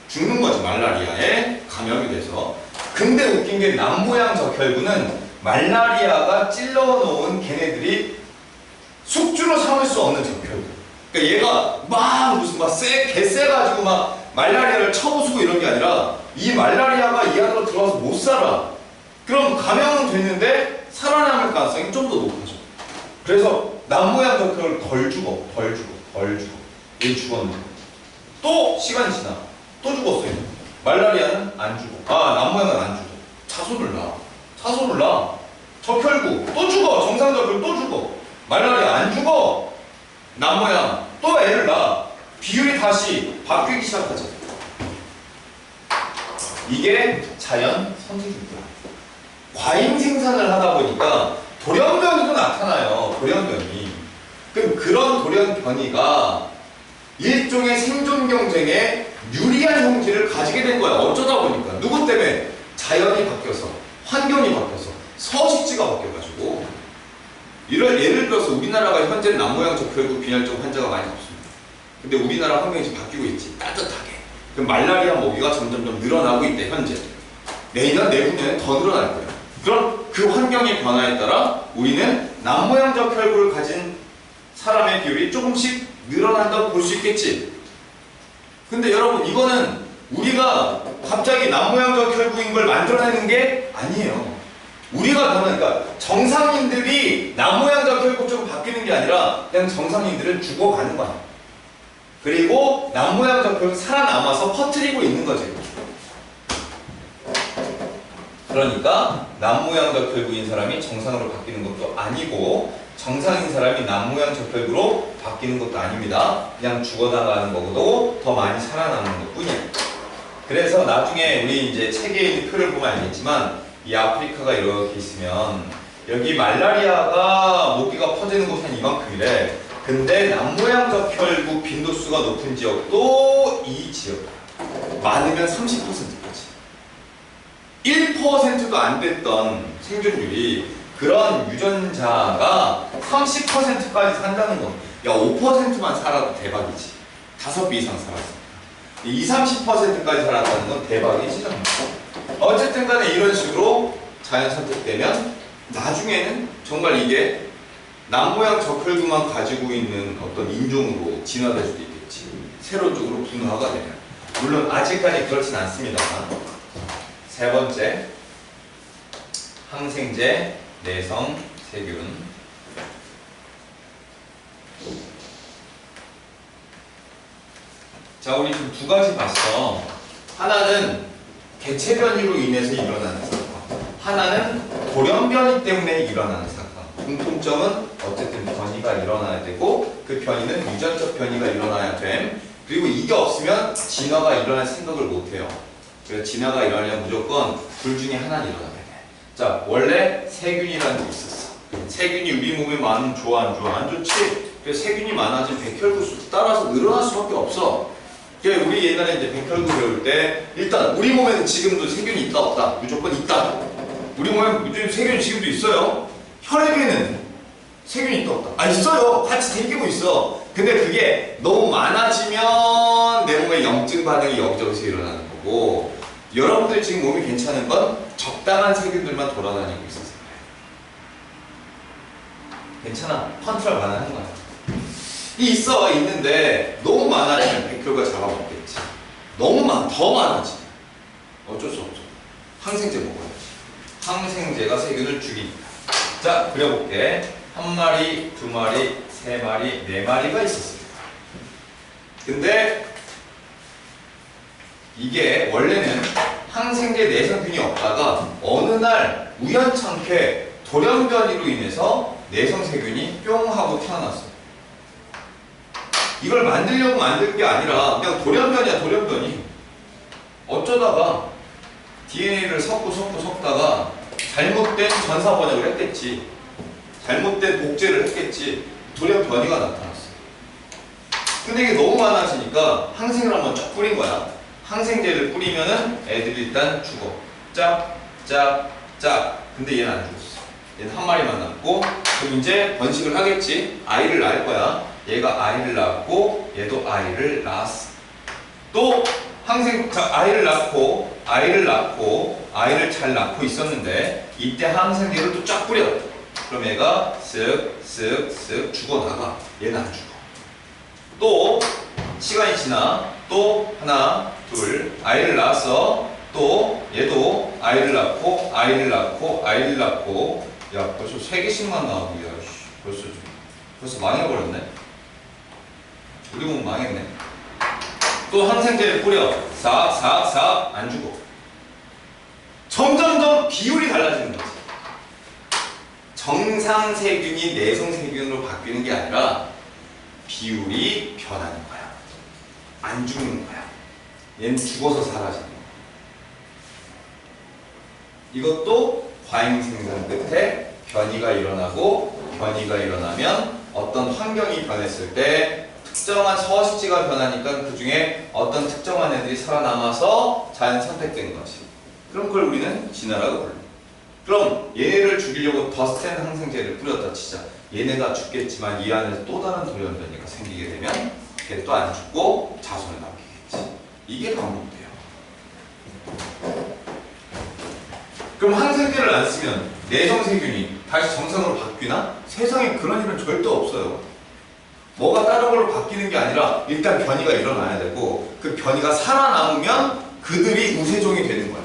죽는 거지, 말라리아에 감염이 돼서. 근데 웃긴 게 남모양 적혈구는 말라리아가 찔러놓은 걔네들이 숙주로 삼을 수 없는 적혈구. 그러니까 얘가 개쎄가지고 막 말라리아를 쳐부수고 이런 게 아니라 이 말라리아가 이 안으로 들어와서 못 살아. 그럼 감염은 됐는데 살아남을 가능성이 좀 더 높아져. 그래서 남모양 적혈을 덜 죽어. 얘 죽었는데 또 시간이 지나 또 죽었어요. 말라리아는 안 죽어. 남모양은 안 죽어. 차소를 나. 적혈구 또 죽어. 정상 적혈 또 죽어. 말라리아 안 죽어. 남모양 또 애를 낳아. 비율이 다시 바뀌기 시작하죠. 이게 자연 선진국이야. 과잉 생산을 하다 보니까 돌연변이도 나타나요. 돌연변이. 그럼 그런 돌연변이가 일종의 생존 경쟁에 유리한 형질을 가지게 된 거야. 어쩌다 보니까. 누구 때문에? 자연이 바뀌어서, 환경이 바뀌어서, 서식지가 바뀌어가지고. 예를 들어서 우리나라가 현재 남모양 적혈구 빈혈증 환자가 많이 없습니다. 근데 우리나라 환경이 지금 바뀌고 있지. 따뜻하게. 그럼 말라리아 모기가 점점 늘어나고 있대, 현재. 내년, 내후년에 더 늘어날 거야. 그럼 그 환경의 변화에 따라 우리는 남모양 적혈구를 가진 사람의 비율이 조금씩 늘어난다고 볼 수 있겠지. 근데 여러분, 이거는 우리가 갑자기 남모양 적혈구인 걸 만들어내는 게 아니에요. 우리가 그러니까 정상인들이 남모양 적혈구 쪽으로 바뀌는 게 아니라 그냥 정상인들은 죽어가는 거야. 그리고 남모양 적혈구 살아남아서 퍼뜨리고 있는 거지. 그러니까 남모양 적혈구인 사람이 정상으로 바뀌는 것도 아니고 정상인 사람이 남모양 적혈구로 바뀌는 것도 아닙니다. 그냥 죽어나가는 거고 더 많이 살아남는 것 뿐이야. 그래서 나중에 우리 이제 책에 있는 표를 보면 알겠지만 이 아프리카가 이렇게 있으면 여기 말라리아가 모기가 퍼지는 곳이 한 이만큼이래. 근데 남모양 적혈구 빈도수가 높은 지역도 이 지역이야. 많으면 30%까지. 1%도 안 됐던 생존율이 그런 유전자가 30%까지 산다는 거. 야 5%만 살아도 대박이지. 5배 이상 살았어. 20-30%까지 살았다는 건 대박이지. 어쨌든 간에 이런 식으로 자연 선택되면 나중에는 정말 이게 남모양 저클그만 가지고 있는 어떤 인종으로 진화될 수도 있겠지. 세론적으로 분화가 되면. 물론 아직까지 그렇진 않습니다만. 세 번째, 항생제, 내성, 세균. 자, 우리 지금 두 가지 봤어. 하나는 개체 변이로 인해서 일어나는 사건, 하나는 돌연 변이 때문에 일어나는 사건. 공통점은 어쨌든 변이가 일어나야 되고 그 변이는 유전적 변이가 일어나야 됨. 그리고 이게 없으면 진화가 일어날 생각을 못 해요. 그래서 진화가 일어나려면 무조건 둘 중에 하나는 일어나야 돼. 자, 원래 세균이라는 게 있었어. 세균이 우리 몸에 많으면 좋아 안 좋아? 안 좋지. 그래서 세균이 많아지면 백혈구수 따라서 늘어날 수밖에 없어. 그러니까 우리 옛날에 이제 백혈구 배울 때 일단 우리 몸에는 지금도 세균이 있다 없다? 무조건 있다. 우리 몸에 세균이 지금도 있어요. 혈액에는 세균이 있다 없다? 아, 있어요. 같이 생기고 있어. 근데 그게 너무 많아지면 내 몸에 염증 반응이 여기저기서 일어나는 거고, 여러분들 지금 몸이 괜찮은 건 적당한 세균들만 돌아다니고 있어서 괜찮아. 컨트롤 가능한 거야. 있는데 너무 많아지면 백혈구가 잡아먹겠지. 너무 더 많아지면 어쩔 수 없죠. 항생제 먹어야지. 항생제가 세균을 죽이니까. 자, 그려볼게. 한 마리, 두 마리, 세 마리, 네 마리가 있었습니다. 근데 이게 원래는 항생제 내성균이 없다가 어느 날 우연찮게 돌연변이로 인해서 내성세균이 뿅 하고 태어났어. 이걸 만들려고 만들 게 아니라 그냥 돌연변이야, 돌연변이. 어쩌다가 DNA를 섞다가 잘못된 전사 번역을 했겠지. 잘못된 복제를 했겠지. 돌연변이가 나타났어. 근데 이게 너무 많아지니까 항생을 한번 쫙 뿌린 거야. 항생제를 뿌리면은 애들이 일단 죽어. 짝, 짝, 짝. 근데 얘는 안 죽었어. 얘는 한 마리만 남고, 그럼 이제 번식을 하겠지. 아이를 낳을 거야. 얘가 아이를 낳았고, 얘도 아이를 낳았어. 또 아이를 낳고, 아이를 잘 낳고 있었는데, 이때 항생제를 또 쫙 뿌려. 그럼 얘가 쓱 죽어나가. 얘는 안 죽어. 또 시간이 지나 또 하나, 둘, 아이를 낳았어. 또 얘도 아이를 낳고, 야, 벌써 3개씩만 나오고, 야, 벌써 망해버렸네. 우리 몸 망했네. 또 항생제를 뿌려. 싹 안 죽어. 점점 더 비율이 달라지는 거지. 정상 세균이 내성 세균으로 바뀌는 게 아니라 비율이 변하는 거야. 안 죽는 거야. 얘는 죽어서 사라지는 거야. 이것도 과잉 생산 끝에 변이가 일어나고, 변이가 일어나면 어떤 환경이 변했을 때 특정한 서식지가 변하니까 그 중에 어떤 특정한 애들이 살아남아서 자연 선택된 거지. 그럼 그걸 우리는 진화라고 불러. 그럼 얘를 죽이려고 더 센 항생제를 뿌렸다 치자. 얘네가 죽겠지만 이 안에서 또 다른 돌연변이가 생기게 되면 걔 또 안 죽고 자손을 남기겠지. 이게 반복돼요. 그럼 항생제를 안 쓰면 내성세균이 다시 정상으로 바뀌나? 세상에 그런 일은 절대 없어요. 뭐가 다른 걸로 바뀌는 게 아니라 일단 변이가 일어나야 되고, 그 변이가 살아남으면 그들이 우세종이 되는 거야.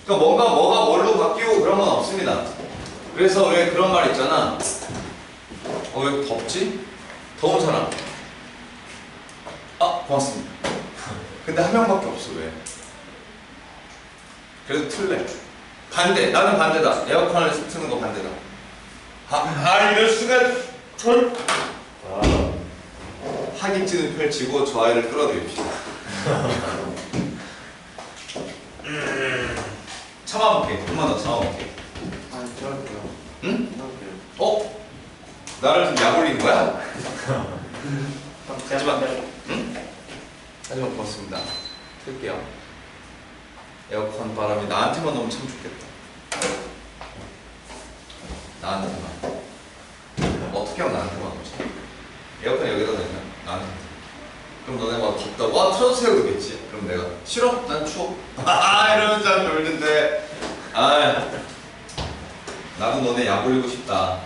그러니까 뭐가 뭘로 바뀌고 그런 건 없습니다. 그래서 왜 그런 말 있잖아. 왜 덥지? 더운 사람. 아, 고맙습니다. 근데 한 명밖에 없어. 왜? 그래도 틀래. 반대. 나는 반대다. 에어컨을 트는 거 반대다. 이럴 수가. 하객진을 펼치고 저 아이를 끌어들입시다. 참아볼게. 좀만 더 참아볼게. 저럴게요. 응? 저럴게요. 나를 좀 약올리는 거야? 하지만, 응? 하지만 고맙습니다. 틀게요. 에어컨 바람이 나한테만 오면 참 좋겠다. 나한테만. 어떻게 하면 나한테만 오지? 에어컨 여기다 넣으면 나는 그럼 너네 막 덥다고 아 틀어주세요 그러겠지. 그럼 내가 싫어 난 추워 이러면 참 졸린데 아 나도 너네 약 올리고 싶다.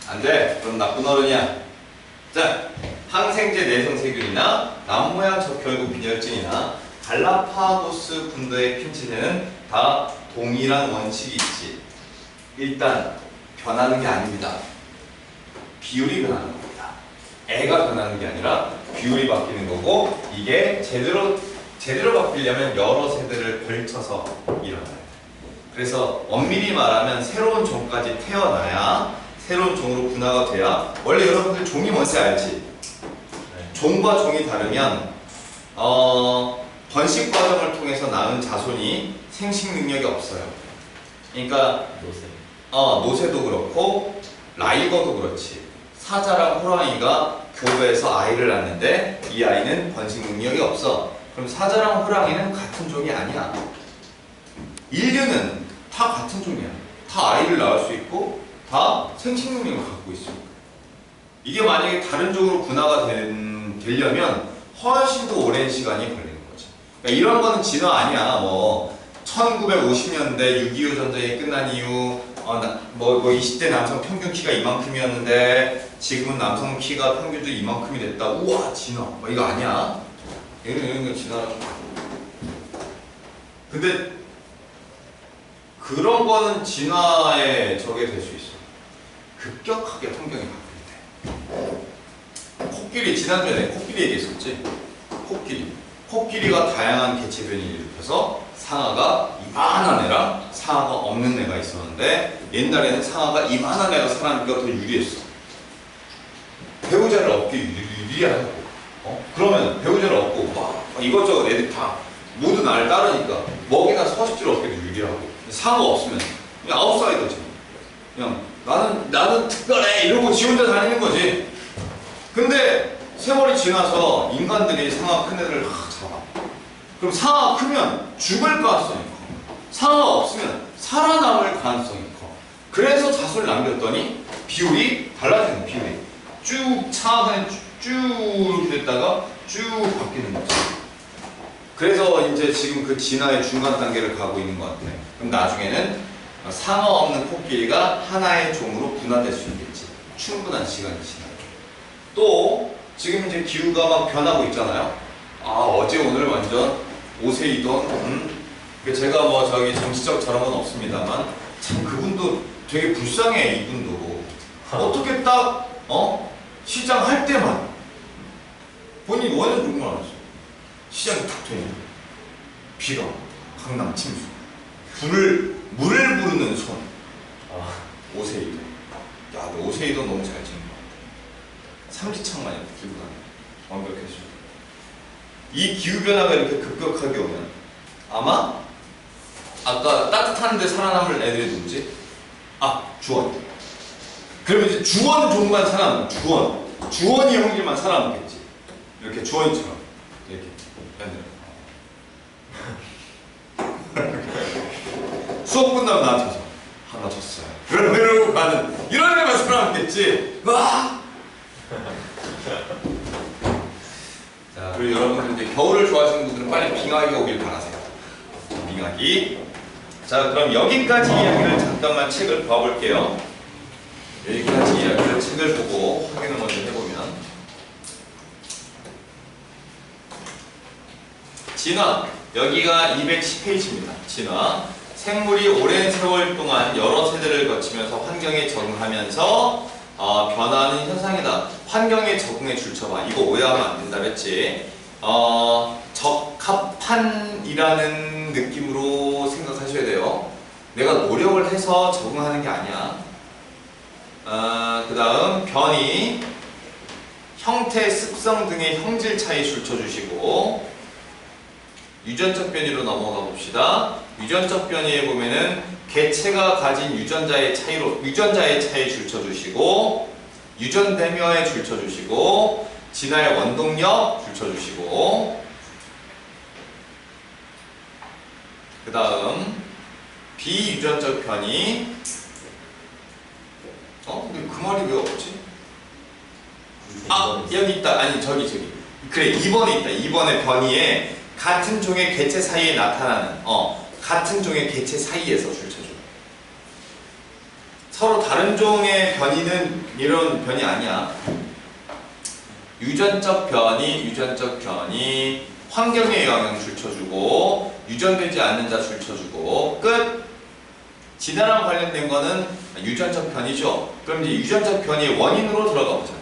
안돼 그럼 나쁜 어른이야. 자 항생제 내성 세균이나 남모양 적혈구 빈혈증이나 갈라파고스 군도의 핀치제는 다 동일한 원칙이 있지. 일단 변하는 게 아닙니다. 비율이 변하는 겁니다. 애가 변하는 게 아니라 비율이 바뀌는 거고 이게 제대로 바뀌려면 여러 세대를 걸쳐서 일어나요. 그래서 엄밀히 말하면 새로운 종까지 태어나야 새로운 종으로 분화가 돼야 원래 여러분들 종이 뭔지 알지? 종과 종이 다르면 번식 과정을 통해서 낳은 자손이 생식 능력이 없어요. 그러니까 노새도 그렇고 라이거도 그렇지. 사자랑 호랑이가 교배해서 아이를 낳는데 이 아이는 번식 능력이 없어. 그럼 사자랑 호랑이는 같은 종이 아니야. 인류는 다 같은 종이야. 다 아이를 낳을 수 있고 다 생식 능력을 갖고 있어. 이게 만약에 다른 종으로 분화가 되려면 훨씬 더 오랜 시간이 걸리는 거지. 그러니까 이런 거는 진화 아니야. 뭐 1950년대 6.25 전쟁이 끝난 이후 20대 남성 평균 키가 이만큼이었는데 지금은 남성 키가 평균적으로 이만큼이 됐다. 우와 진화. 뭐 이거 아니야. 이런 건 진화라고. 근데 그런 거는 진화에 저게 될 수 있어. 급격하게 환경이 바뀔 때. 코끼리 지난주에 코끼리 얘기했었지. 코끼리가 다양한 개체 변이를 일으켜서 상아가 이만한 애랑 상아가 없는 애가 있었는데 옛날에는 상아가 이만한 애가 살아남기가 더 유리했어. 배우자를 얻기 유리하고 그러면 배우자를 얻고 막 이것저것 애들이 다 모두 나를 따르니까 먹이나 서식지를 얻기도 유리하고 상아가 없으면 그냥 아웃사이더지. 그냥 나는 특별해 이러고 지 혼자 다니는 거지. 근데 세월이 지나서 인간들이 상아 큰 애들을 잡아. 그럼 상아가 크면 죽을 가능성이 커. 상아가 없으면 살아남을 가능성이 커. 그래서 자손을 남겼더니 비율이 달라지는 비율이 쭉 차근에 쭉 이렇게 됐다가 쭉 바뀌는 거지. 그래서 이제 지금 그 진화의 중간 단계를 가고 있는 것 같아. 그럼 나중에는 상아 없는 코끼리가 하나의 종으로 분화될 수 있겠지. 충분한 시간이 지나고. 또 지금 이제 기후가 막 변하고 있잖아요. 어제 오늘 완전 오세이던 제가 뭐 저기 정치적 저런 건 없습니다만 참 그분도 되게 불쌍해. 이분도 어떻게 딱 시장 할 때만 본인이 원하는 종말 안 했어. 시장이 탁 되냐. 비가 강남 침수 물을 부르는 손. 오세이도. 야, 너 오세이도 너무 잘 찍는 것 같아. 삼지창만 이렇게 들고 다녀. 완벽했어. 이 기후변화가 이렇게 급격하게 오면 아마 아까 따뜻한 데 살아남을 애들이 누구지? 주원. 그러면 이제 주원 종만 살아남는 주원이 형질만 살아남겠지. 이렇게 주원이처럼 이렇게 수업 끝나면 나한테 와서 하나 졌어요. 이러고 가는 이런 애만 살아남겠지. 와. 자, 그리고 여러분들 이제 겨울을 좋아하시는 분들은 빨리 빙하기가 오길 바라세요. 빙하기. 자, 그럼 여기까지 이야기를 잠깐만 책을 봐볼게요. 여기까지 이야기를 책을 보고 확인을 먼저 해보면 진화. 여기가 210페이지입니다. 진화. 생물이 오랜 세월 동안 여러 세대를 거치면서 환경에 적응하면서 변화하는 현상이다. 환경에 적응에 줄쳐봐. 이거 오해하면 안 된다 그랬지. 적합한이라는 느낌으로 생각하셔야 돼요. 내가 노력을 해서 적응하는 게 아니야. 그 다음 변이, 형태, 습성 등의 형질 차이 줄쳐주시고 유전적 변이로 넘어가 봅시다. 유전적 변이에 보면은 개체가 가진 유전자의 차이 줄쳐주시고 유전대묘에 줄쳐주시고 진화의 원동력 줄쳐주시고 그 다음 비유전적 변이 근데 그 말이 왜 없지? 아 여기 있다. 아니 저기 그래 2번에 있다. 2번의 변이에 같은 종의 개체 사이에 나타나는 같은 종의 개체 사이에서 줄쳐줘. 서로 다른 종의 변이는 이런 변이 아니야. 유전적 변이 환경에 영향 줄쳐주고 유전되지 않는 자 줄쳐주고 끝. 진화랑 관련된 거는 유전적 변이죠. 그럼 이제 유전적 변이의 원인으로 들어가 보자.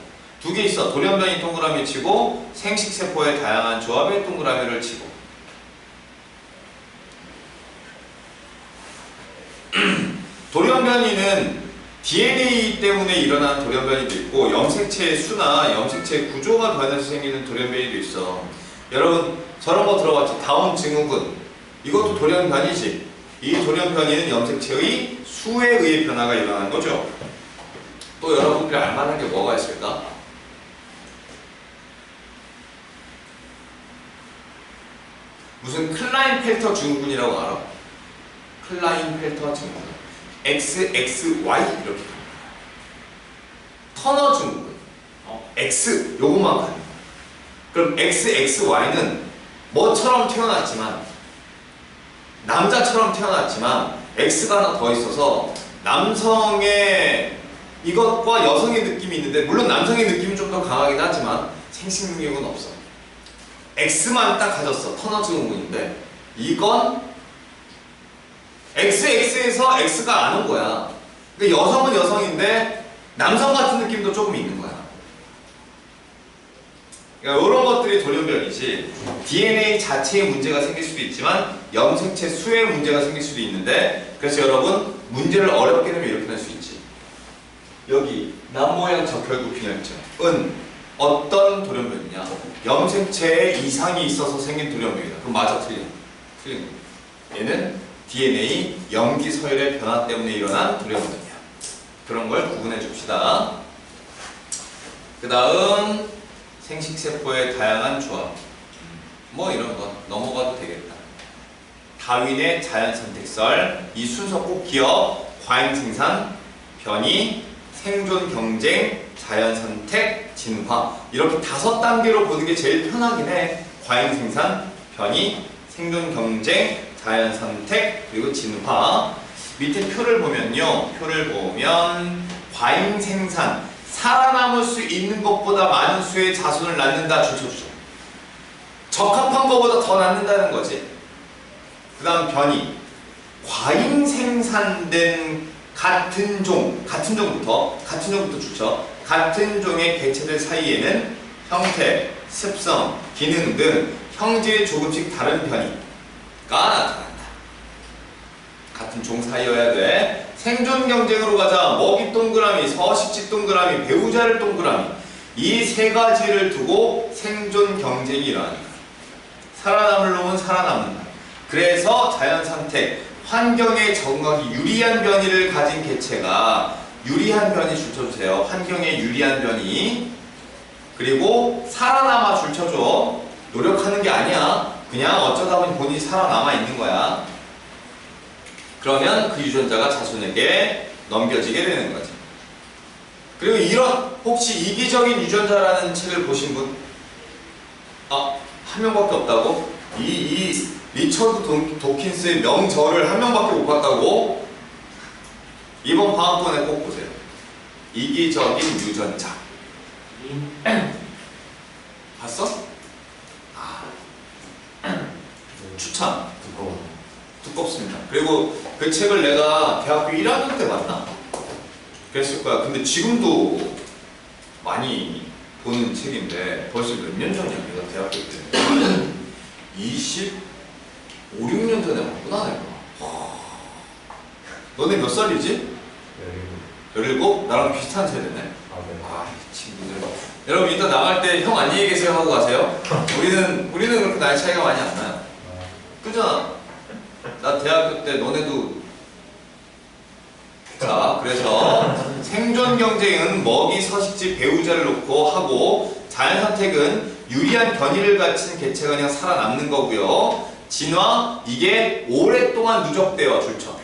두 개 있어. 돌연변이 동그라미 치고 생식세포의 다양한 조합의 동그라미를 치고. 돌연변이는 DNA 때문에 일어나는 돌연변이도 있고 염색체의 수나 염색체의 구조가 변해서 생기는 돌연변이도 있어. 여러분 저런 거 들어봤지? 다운 증후군. 이것도 돌연변이지. 이 돌연변이는 염색체의 수에 의해 변화가 일어나는 거죠. 또 여러분들이 알만한 게 뭐가 있을까? 무슨 클라인펠터 증후군이라고 알아? 클라인펠터 증후군. XXY 이렇게 갑니다. 터너 증후군. X 요것만 가는 거야. 그럼 XXY는 뭐처럼 태어났지만 남자처럼 태어났지만 X가 하나 더 있어서 남성의 이것과 여성의 느낌이 있는데 물론 남성의 느낌이 좀 더 강하긴 하지만 생식 능력은 없어. X만 딱 가졌어. 터너 증후군인데 이건 XX에서 X가 안 온 거야. 그러니까 여성은 여성인데 남성 같은 느낌도 조금 있는 거야. 그러니까 이런 것들이 돌연변이지 DNA 자체에 문제가 생길 수도 있지만 염색체 수에 문제가 생길 수도 있는데 그래서 여러분 문제를 어렵게 되면 이렇게 낼 수 있지. 여기 남모양 적혈구 빈혈증은 어떤 돌연변이냐? 염색체에 이상이 있어서 생긴 돌연변이다. 그럼 맞아 틀려? 틀린 거. 얘는 DNA 염기 서열의 변화 때문에 일어난 돌연변이야. 그런 걸 구분해 줍시다. 그 다음 생식세포의 다양한 조합 뭐 이런 거 넘어가도 되겠다. 다윈의 자연선택설 이 순서 꼭 기억. 과잉생산, 변이, 생존 경쟁, 자연선택, 진화 이렇게 5단계로 보는 게 제일 편하긴 해. 과잉생산, 변이, 생존 경쟁, 자연선택 그리고 진화. 밑에 표를 보면요. 표를 보면 과잉생산 살아남을 수 있는 것보다 많은 수의 자손을 낳는다 줄쳐주죠. 적합한 것보다 더 낳는다는 거지. 그 다음 변이 과잉 생산된 같은 종부터 좋죠. 같은 종의 개체들 사이에는 형태, 습성, 기능 등 형질이 조금씩 다른 변이가 나타난다. 같은 종 사이여야 돼. 생존 경쟁으로 가자. 먹이 동그라미, 서식지 동그라미, 배우자를 동그라미. 이 세 가지를 두고 생존 경쟁이 일어난다. 살아남을 놈은 살아남는다. 그래서 자연선택, 환경에 적응하기 유리한 변이를 가진 개체가 유리한 변이 줄쳐주세요. 환경에 유리한 변이. 그리고 살아남아 줄쳐줘. 노력하는 게 아니야. 그냥 어쩌다 보니 본인이 살아남아 있는 거야. 그러면 그 유전자가 자손에게 넘겨지게 되는 거지. 그리고 이런 혹시 이기적인 유전자라는 책을 보신 분? 한 명밖에 없다고? 이 리처드 도킨스의 명저를 한 명밖에 못 봤다고? 이번 방학번에 꼭 보세요. 이기적인 유전자. 봤어? 추천. 두껍습니다. 그리고 그 책을 내가 대학교 1학년 때 봤나? 그랬을 거야. 근데 지금도 많이 보는 책인데 벌써 몇 년 전이야. 내가 대학교 때 25, 6년 전에 봤구나 내가. 너네 몇 살이지? 17? 나랑 비슷한 세대네. 이 친구들. 여러분 이따 나갈 때 형 안녕히 계세요 하고 가세요. 우리는 그렇게 나이 차이가 많이 안 나요. 그잖아. 나 대학교 때 너네도. 자, 그래서 생존 경쟁은 먹이, 서식지, 배우자를 놓고 하고 자연선택은 유리한 변이를 갖춘 개체가 그냥 살아남는 거고요. 진화, 이게 오랫동안 누적되어 줄쳐.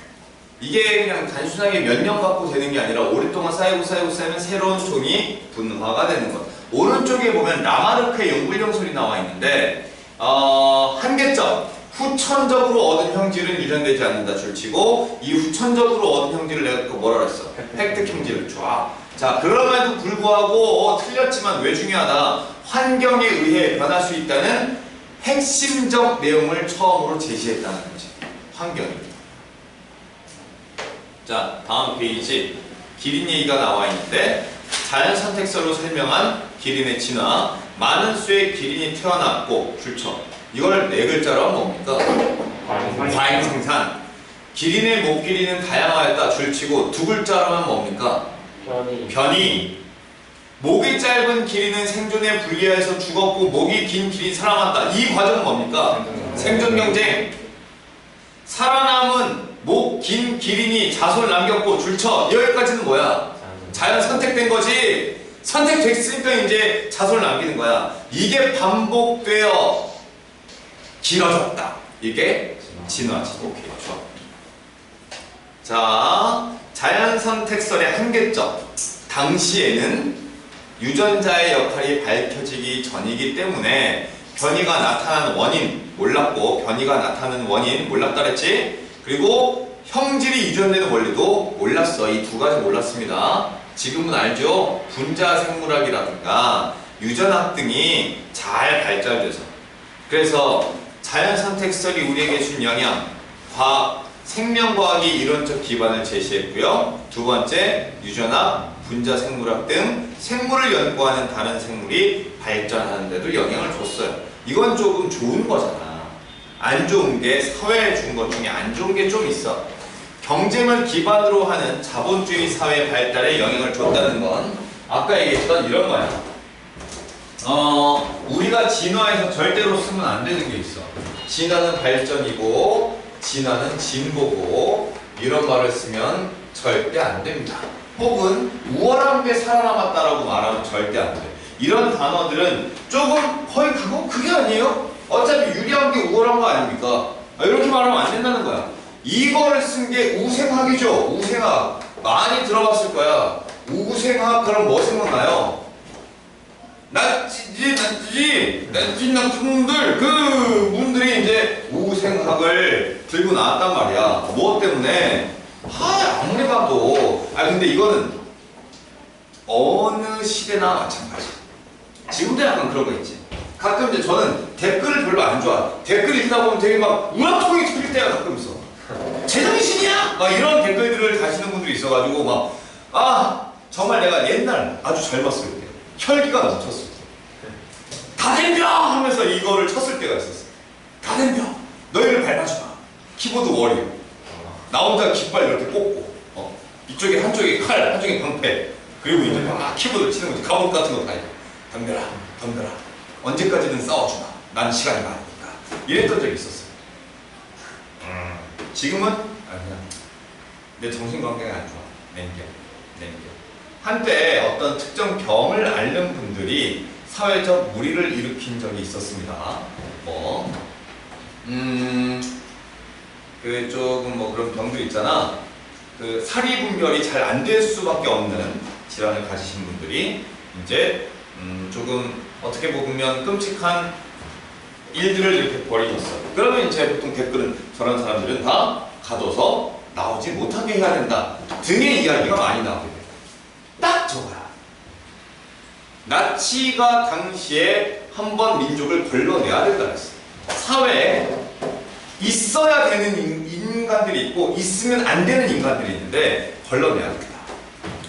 이게 그냥 단순하게 몇 년 갖고 되는 게 아니라 오랫동안 쌓이고 쌓이면 새로운 종이 분화가 되는 것. 오른쪽에 보면 라마르크의 연굴령설이 나와 있는데 한계점 후천적으로 얻은 형질은 유전되지 않는다 줄치고 이 후천적으로 얻은 형질을 내가 그 뭐라 그랬어? 획득 형질을 좋아. 자 그럼에도 불구하고 틀렸지만 왜 중요하다? 환경에 의해 변할 수 있다는 핵심적 내용을 처음으로 제시했다는 거지. 환경이. 자 다음 페이지 기린 얘기가 나와 있는데 자연 선택설로 설명한 기린의 진화. 많은 수의 기린이 태어났고 줄쳐. 이걸 네 글자로 하면 뭡니까? 과잉 생산. 기린의 목길이는 다양하였다 줄치고 두 글자로 하면 뭡니까? 변이. 목이 짧은 기린은 생존에 불리해서 죽었고 목이 긴 기린이 살아남았다. 이 과정은 뭡니까? 생존 경쟁. 살아남은 목 긴 기린이 자손을 남겼고 줄쳐. 여기까지는 뭐야? 자연 선택된 거지. 선택됐으니까 이제 자손을 남기는 거야. 이게 반복되어 길어졌다. 이게 진화지. 오케이, 좋아. 자, 자연 선택설의 한계점. 당시에는 유전자의 역할이 밝혀지기 전이기 때문에 변이가 나타나는 원인 몰랐고 변이가 나타나는 원인 몰랐다 그랬지? 그리고 형질이 유전되는 원리도 몰랐어. 이 두 가지 몰랐습니다. 지금은 알죠? 분자 생물학이라든가 유전학 등이 잘 발달돼서 그래서 자연 선택설이 우리에게 준 영향 과학, 생명과학이 이론적 기반을 제시했고요. 두 번째 유전학, 분자 생물학 등 생물을 연구하는 다른 생물이 발전하는 데도 영향을 줬어요. 이건 조금 좋은 거잖아. 안 좋은 게 사회에 준 것 중에 안 좋은 게 좀 있어. 경쟁을 기반으로 하는 자본주의 사회 발달에 영향을 줬다는 건 아까 얘기했던 이런 거야. 우리가 진화에서 절대로 쓰면 안 되는 게 있어. 진화는 발전이고 진화는 진보고 이런 말을 쓰면 절대 안 됩니다. 혹은 우월한 게 살아남았다라고 말하면 절대 안 돼. 이런 단어들은 조금 거의 그게 아니에요? 어차피 유리한 게 우월한 거 아닙니까? 이렇게 말하면 안 된다는 거야. 이거를 쓴 게 우생학이죠. 우생학. 많이 들어봤을 거야. 우생학 그럼 뭐 생각나요? 낫지 놈들 그 분들이 이제 우생학을 들고 나왔단 말이야. 무엇 때문에? 아무리 봐도 근데 이거는 어느 시대나 마찬가지. 지금도 약간 그런 거 있지. 가끔 이제 저는 댓글을 별로 안 좋아. 댓글 읽다 보면 되게 막 우라통이 튀길 때가 가끔 있어. 제정신이야? 막 이런 댓글들을 다시는 분들이 있어가지고 정말 내가 옛날 아주 젊었을 때 혈기가 넘쳤을 때 다 덤벼! 하면서 이거를 쳤을 때가 있었어. 다 덤벼! 너희를 밟아주마. 키보드 워리어. 나 혼자 깃발 이렇게 꽂고 이쪽에 한쪽에 칼, 한쪽에 방패. 그리고 이제 막 키보드를 치는 거지. 갑옷 같은 거 다 입고 덤벼라, 덤벼라. 언제까지는 싸워주마. 난 시간이 많으니까. 이랬던 적이 있었어. 지금은 그냥 내 정신건강이 안 좋아. 냉겨. 한때 어떤 특정 병을 앓는 분들이 사회적 무리를 일으킨 적이 있었습니다. 그 조금 그런 병들 있잖아. 그 사리 분별이 잘 안 될 수밖에 없는 질환을 가지신 분들이 이제 조금 어떻게 보면 끔찍한 일들을 이렇게 벌이셨어. 그러면 이제 보통 댓글은 저런 사람들은 다 가둬서 나오지 못하게 해야 된다 등의 이야기가 많이 나오게 돼. 딱 저거야. 나치가 당시에 한번 민족을 걸러내야 된다 그랬어. 사회에 있어야 되는 인간들이 있고 있으면 안 되는 인간들이 있는데 걸러내야 된다.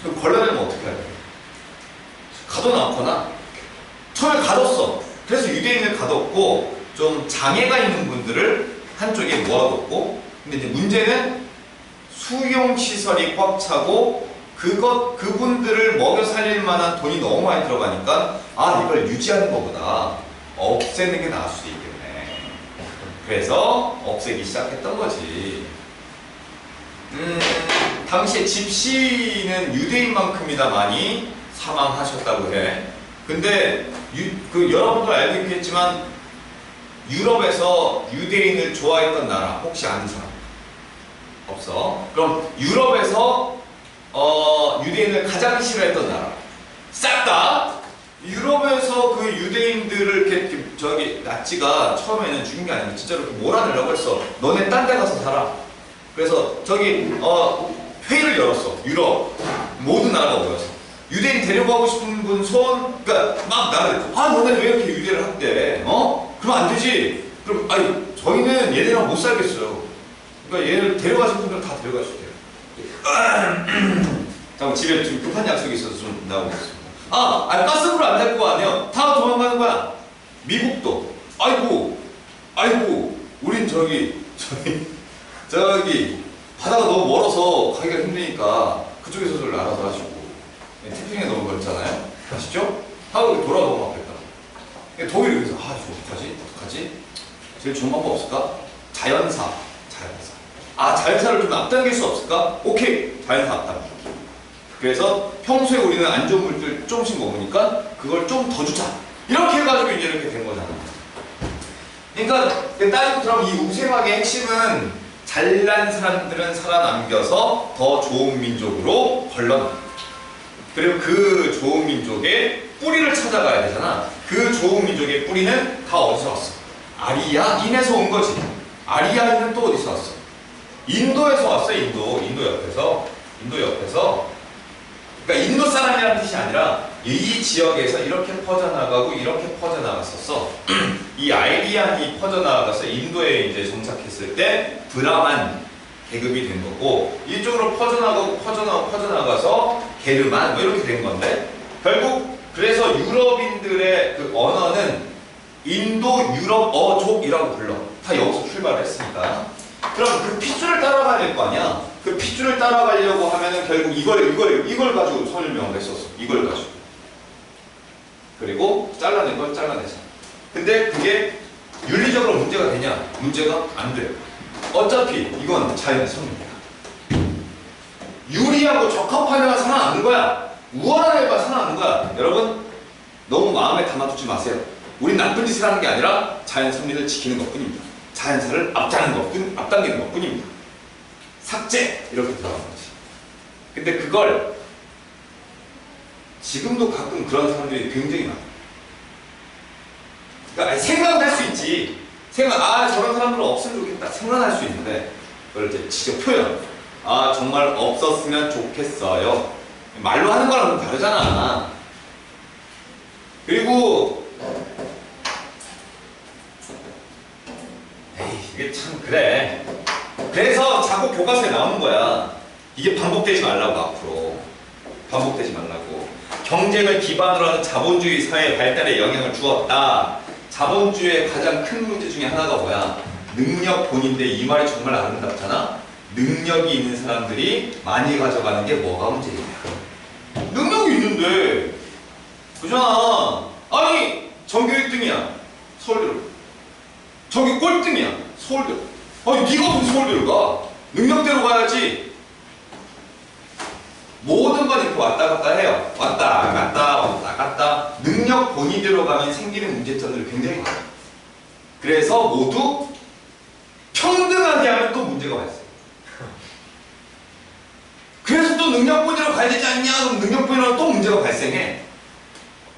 그럼 걸러내면 어떻게 해야 돼? 가둬놓거나 처음에 가뒀어. 그래서 유대인을 가뒀고 좀 장애가 있는 분들을 한쪽에 모아뒀고 근데 이제 문제는 수용시설이 꽉 차고 그분들을 먹여 살릴 만한 돈이 너무 많이 들어가니까 이걸 유지하는 것보다 없애는 게 나을 수도 있겠네. 그래서 없애기 시작했던 거지. 당시에 집시는 유대인만큼이나 많이 사망하셨다고 해. 근데 여러분도 알고 있겠지만 유럽에서 유대인을 좋아했던 나라 혹시 아는 사람? 없어. 그럼 유럽에서 유대인을 가장 싫어했던 나라 싹 다 유럽에서 그 유대인들을 이렇게 저기 나치가 처음에는 죽인 게 아니고 진짜로 이렇게 몰아내려고 했어. 너네 딴 데 가서 살아. 그래서 저기 회의를 열었어. 유럽 모든 나라가 모여서 유대인 데려가고 싶은 분 손, 그러니까 막 나를 너네 왜 이렇게 유대를 학대? 그럼 안 되지. 그럼 아니 저희는 얘네랑 못 살겠어요. 그러니까 얘를 데려가신 분들은 다 데려가실게요. 잠깐 집에 좀 급한 약속이 있어서 좀 나오겠습니다. 가스불 안 될 거 아니야? 다 도망가는 거야. 미국도. 아이고, 우린 저기 바다가 너무 멀어서 가기가 힘드니까 그쪽에서 좀 알아서 하시고. 태평양이 너무 멀잖아요. 아시죠? 하고 돌아가면 맞겠다. 독일이 그래서 어떡하지? 제일 좋은 방법 없을까? 자연사. 자연사를 좀 앞당길 수 없을까? 오케이, 자연사 앞당기. 그래서 평소에 우리는 안 좋은 물질 조금씩 먹으니까 그걸 좀 더 주자. 이렇게 해가지고 이제 이렇게 된 거잖아. 그러니까 따지고 들어가면 이 우세막의 핵심은 잘난 사람들은 살아남겨서 더 좋은 민족으로 걸러내. 그리고 그 좋은 민족의 뿌리를 찾아가야 되잖아. 그 좋은 민족의 뿌리는 다 어디서 왔어? 아리아인에서 온 거지. 아리아인은 또 어디서 왔어? 인도에서 왔어. 인도 옆에서. 그러니까 인도 사람이라는 뜻이 아니라 이 지역에서 이렇게 퍼져나가고 이렇게 퍼져나갔었어. 이 아리안이 퍼져나가서 인도에 이제 정착했을 때 브라만 계급이 된 거고, 이쪽으로 퍼져나가서 게르만 뭐 이렇게 된 건데, 결국 그래서 유럽인들의 그 언어는 인도 유럽어족이라고 불러. 다 여기서 출발했으니까. 그럼 그 핏줄을 따라가야 될 거 아니야? 그 핏줄을 따라가려고 하면은 결국 이걸 가지고 설명을 했었어. 이걸 가지고. 그리고 잘라낸 걸 잘라내자. 근데 그게 윤리적으로 문제가 되냐? 문제가 안 돼요. 어차피 이건 자연의 성립이야. 유리하고 적합한 애가 살아남는 거야. 우월한 애가 살아남는 거야. 여러분, 너무 마음에 담아두지 마세요. 우린 나쁜 짓을 하는 게 아니라 자연 섭리를 지키는 것뿐입니다. 자연사를 앞당기는 것뿐입니다. 삭제! 이렇게 들어가는 거지. 근데 그걸 지금도 가끔 그런 사람들이 굉장히 많아. 그러니까 생각은 할 수 있지. 저런 사람들은 없으면 좋겠다. 생각할 수 있는데 그걸 이제 직접 표현. 정말 없었으면 좋겠어요. 말로 하는 거랑 좀 다르잖아. 그리고 이게 참 그래. 그래서 자꾸 교과서에 나오는 거야. 이게 반복되지 말라고. 앞으로 반복되지 말라고. 경쟁을 기반으로 하는 자본주의 사회 발달에 영향을 주었다. 자본주의의 가장 큰 문제 중에 하나가 뭐야? 능력 본인데, 이 말이 정말 아름답잖아. 능력이 있는 사람들이 많이 가져가는 게 뭐가 문제냐? 능력이 있는데, 그잖아. 아니 전교 1등이야 서울대로. 전교 꼴등이야 서울대로. 네가 무슨 서울대로 가? 능력대로 가야지. 모든 건 이렇게 왔다 갔다 해요. 왔다 갔다. 능력 본위대로 가면 생기는 문제점들이 굉장히 많아요. 그래서 모두 평등하게 하면 또 문제가 발생해요. 그래서 또 능력 본위로 가야 되지 않냐? 그럼 능력 본위로 또 문제가 발생해.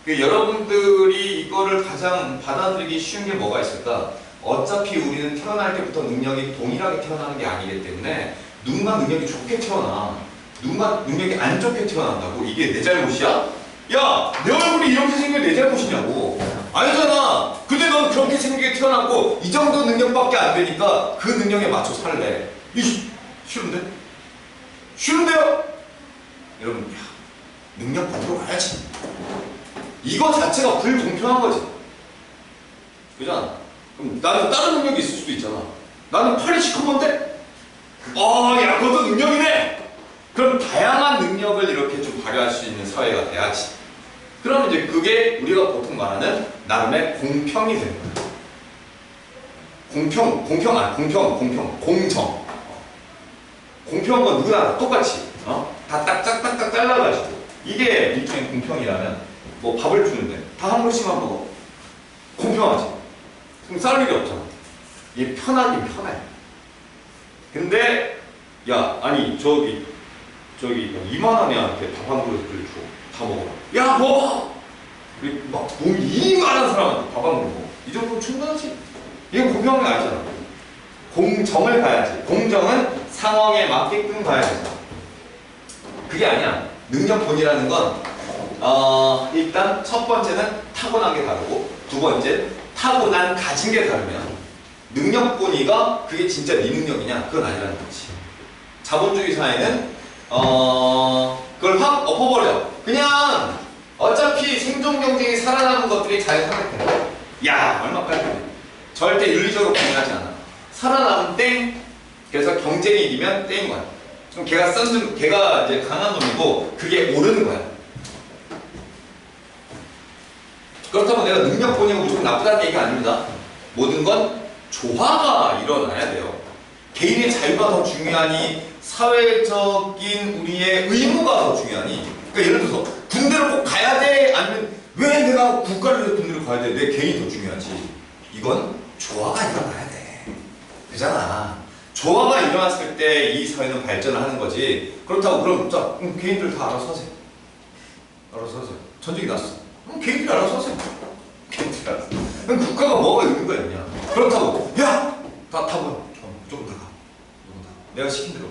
여러분들이 이거를 가장 받아들이기 쉬운 게 뭐가 있을까? 어차피 우리는 태어날 때부터 능력이 동일하게 태어나는 게 아니기 때문에 누군가 능력이 좋게 태어나, 누군가 능력이 안 좋게 태어난다고? 이게 내 잘못이야? 야, 내 얼굴이 이렇게 생긴 게 내 잘못이냐고. 아니잖아. 근데 넌 그렇게 생기게 태어났고 이 정도 능력밖에 안 되니까 그 능력에 맞춰 살래. 싫은데? 싫은데요? 여러분, 능력 받으러 가야지. 이거 자체가 불공평한 거지. 그잖아. 그럼 나는 다른 능력이 있을 수도 있잖아. 나는 팔이 시커먼데? 야, 그것도 능력이네! 그럼 다양한 능력을 이렇게 좀 발휘할 수 있는 사회가 돼야지. 그럼 이제 그게 우리가 보통 말하는 나름의 공평이 되는 거야. 공정. 공평한 건 누구나 똑같이, 다 딱딱딱딱 잘라가지고. 이게 일종의 공평이라면, 뭐 밥을 주는데 다 한 그릇씩만 먹어. 공평하지. 그럼 쌀 일이 없잖아. 이게 편하긴 편해. 근데 아니 저기 2만 원이한테 밥 한 그릇을 줘. 다 먹어라. 야, 먹어! 그리고 막 돈 이만한 사람한테 밥 안 먹고 이 정도면 충분하지. 이건 공평한 게 아니잖아. 공정을 가야지. 공정은 상황에 맞게끔 가야 되잖아. 그게 아니야. 능력본이라는 건 일단 첫 번째는 타고난 게 다르고 두 번째 타고난 가진 게 다르면 능력본이가 그게 진짜 네 능력이냐? 그건 아니라는 거지. 자본주의 사회는 그걸 확 엎어버려. 그냥 어차피 생존 경쟁이 살아남은 것들이 자연 선택된다. 야, 얼마 깔끔해. 절대 윤리적으로 고민하지 않아. 살아남은 땡. 그래서 경쟁이 이기면 땡인 거야. 그럼 걔가 이제 강한 놈이고 그게 옳은 거야. 그렇다고 내가 능력본이고 무조건 나쁘다는 얘기가 아닙니다. 모든 건 조화가 일어나야 돼요. 개인의 자유가 더 중요하니 사회적인 우리의 의무가 더 중요하니. 그러니까 예를 들어서 군대를 꼭 가야 돼? 아니면 왜 내가 국가를 위해서 군대를 가야 돼? 내 개인이 더 중요하지. 이건 조화가 일어나야 돼. 되잖아. 조화가 일어났을 때 이 사회는 발전을 하는 거지. 그렇다고 그럼 자, 개인들 다 알아서 하세요. 알아서 하세요. 전쟁이 났어. 개인들이 알아서 하세요. 개인들이 알아서. 그럼 국가가 뭐가 있는 거야, 그냥. 그렇다고 야! 다 타고 조금 다 가. 내가 시킨 대로.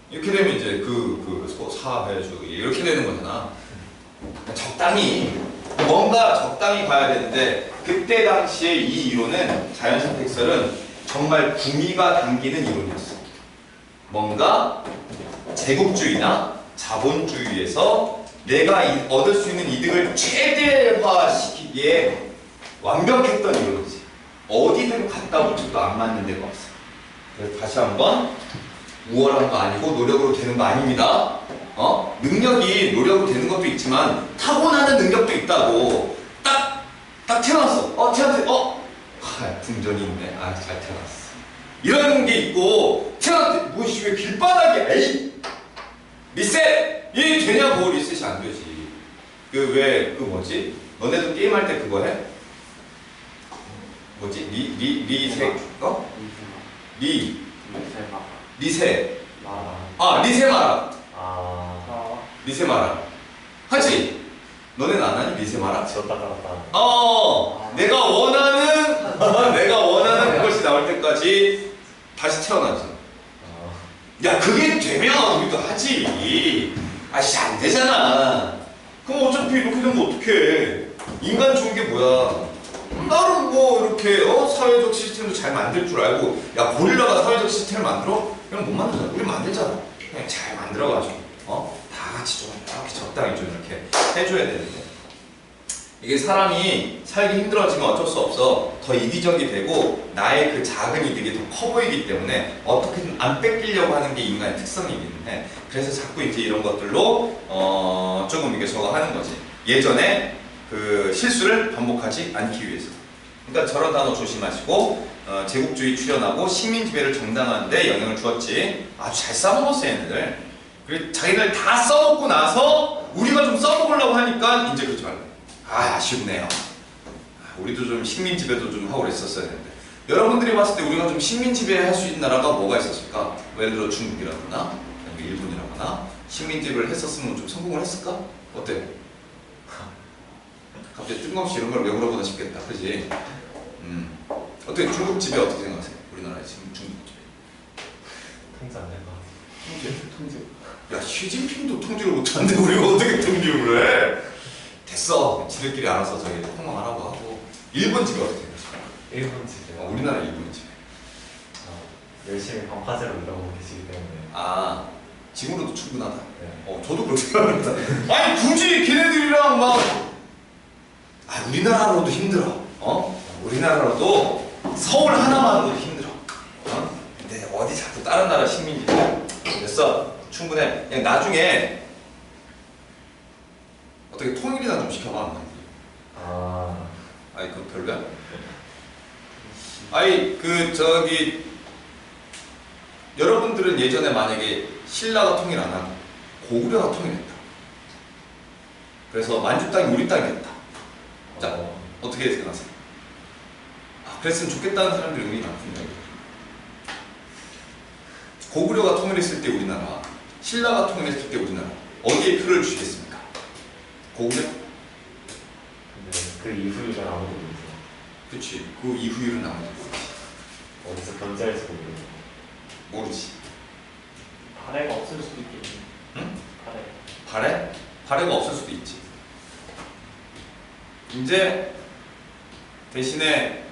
이렇게 되면 이제 사회주의 이렇게 되는 거잖아. 적당히 뭔가 적당히 가야 되는데 그때 당시에 이 이론은 자연선택설은 정말 구미가 당기는 이론이었어. 뭔가 제국주의나 자본주의에서 내가 얻을 수 있는 이득을 최대화시키기에 완벽했던 이론이지. 어디든 갖다 붙여도 안 맞는 데가 없어. 그래서 다시 한번 우월한 거 아니고 노력으로 되는 거 아닙니다. 능력이 노력으로 되는 것도 있지만 타고나는 능력도 있다고. 딱 태어났어. 태어났어. fun전이 있네. 잘 태어났어. 이런 게 있고 태어났대. 뭐지 왜 길바닥에 에이 리셋! 이게 되냐고. 리셋이 안 되지. 뭐지? 너네도 게임할 때 그거 해? 뭐지? 리셋? 리셋. 리세마라. 리세마라. 하지? 너네는 안 하니? 리세마라? 지웠다 깔았다. 내가 원하는 그것이 나올 때까지 다시 태어나지. 야, 그게 되면 우리도 하지. 안 되잖아. 그럼 어차피 이렇게 되면 어떡해. 인간 좋은 게 뭐야. 나름 이렇게 사회적 시스템도 잘 만들 줄 알고. 야, 고릴라가 사회적 시스템을 만들어? 그냥 못 만들잖아. 우리 만들잖아. 그냥 잘 만들어가지고 다 같이 좀 이렇게 적당히 좀 이렇게 해줘야 되는데 이게 사람이 살기 힘들어지면 어쩔 수 없어. 더 이기적이 되고 나의 그 작은 이득이 더 커 보이기 때문에 어떻게든 안 뺏기려고 하는 게 인간의 특성이기는 해. 그래서 자꾸 이제 이런 것들로 조금 이게 저거 하는 거지. 예전에 그 실수를 반복하지 않기 위해서. 그러니까 저런 단어 조심하시고 제국주의 출현하고 식민 지배를 정당화하는데 영향을 주었지. 아주 잘 써먹었어 얘네들. 그리고 자기들 다 써먹고 나서 우리가 좀 써먹으려고 하니까 이제 그러지 말고. 아쉽네요. 우리도 좀 식민 지배도 좀 하고 그랬었어야 되는데. 여러분들이 봤을 때 우리가 좀 식민 지배할 수 있는 나라가 뭐가 있었을까? 예를 들어 중국이라거나 아니면 일본이라거나 식민 지배를 했었으면 좀 성공을 했을까? 어때? 갑자기 뜬금없이 이런 걸 왜 물어보나 싶겠다. 그지? 어떻게 중국 지배 어떻게 생각하세요? 우리나라의 지금 중국 지배. 통제 안 될 것 같아. 통제. 야, 시진핑도 통제를 못하는데 우리가 어떻게 통제를 해? 됐어. 지들끼리 알아서 저기 폭망하라고 하고. 일본 지배 어떻게 생각하세요? 일본 지배. 우리나라 일본 지배. 열심히 방파제로 일하고 계시기 때문에. 지금으로도 충분하다. 네. 저도 그렇게 생각합니다. 아니 굳이 걔네들이랑 막 우리나라로도 힘들어. 우리나라로도 서울 하나만으로도 힘들어. 근데 어디 자꾸 다른 나라 식민지. 됐어. 충분해. 그냥 나중에 어떻게 통일이나 좀 시켜봐. 그거 별로야? 여러분들은 예전에 만약에 신라가 통일 안 하고 고구려가 통일했다. 그래서 만주 땅이 우리 땅이 됐다. 자, 어떻게 생각하세요? 그랬으면 좋겠다는 사람들이 은근히 많습니다. 고구려가 통일했을 때 우리나라, 신라가 통일했을 때 우리나라 어디에 표를 주시겠습니까? 고구려? 그 이후유가 아무도 모르죠. 그치. 그 이후유는 아무도 모르지. 어디서 견제할지도 모르죠. 모르지. 발해가 없을 수도 있겠네. 응? 발해. 발해? 발해가 없을 수도 있지. 이제 대신에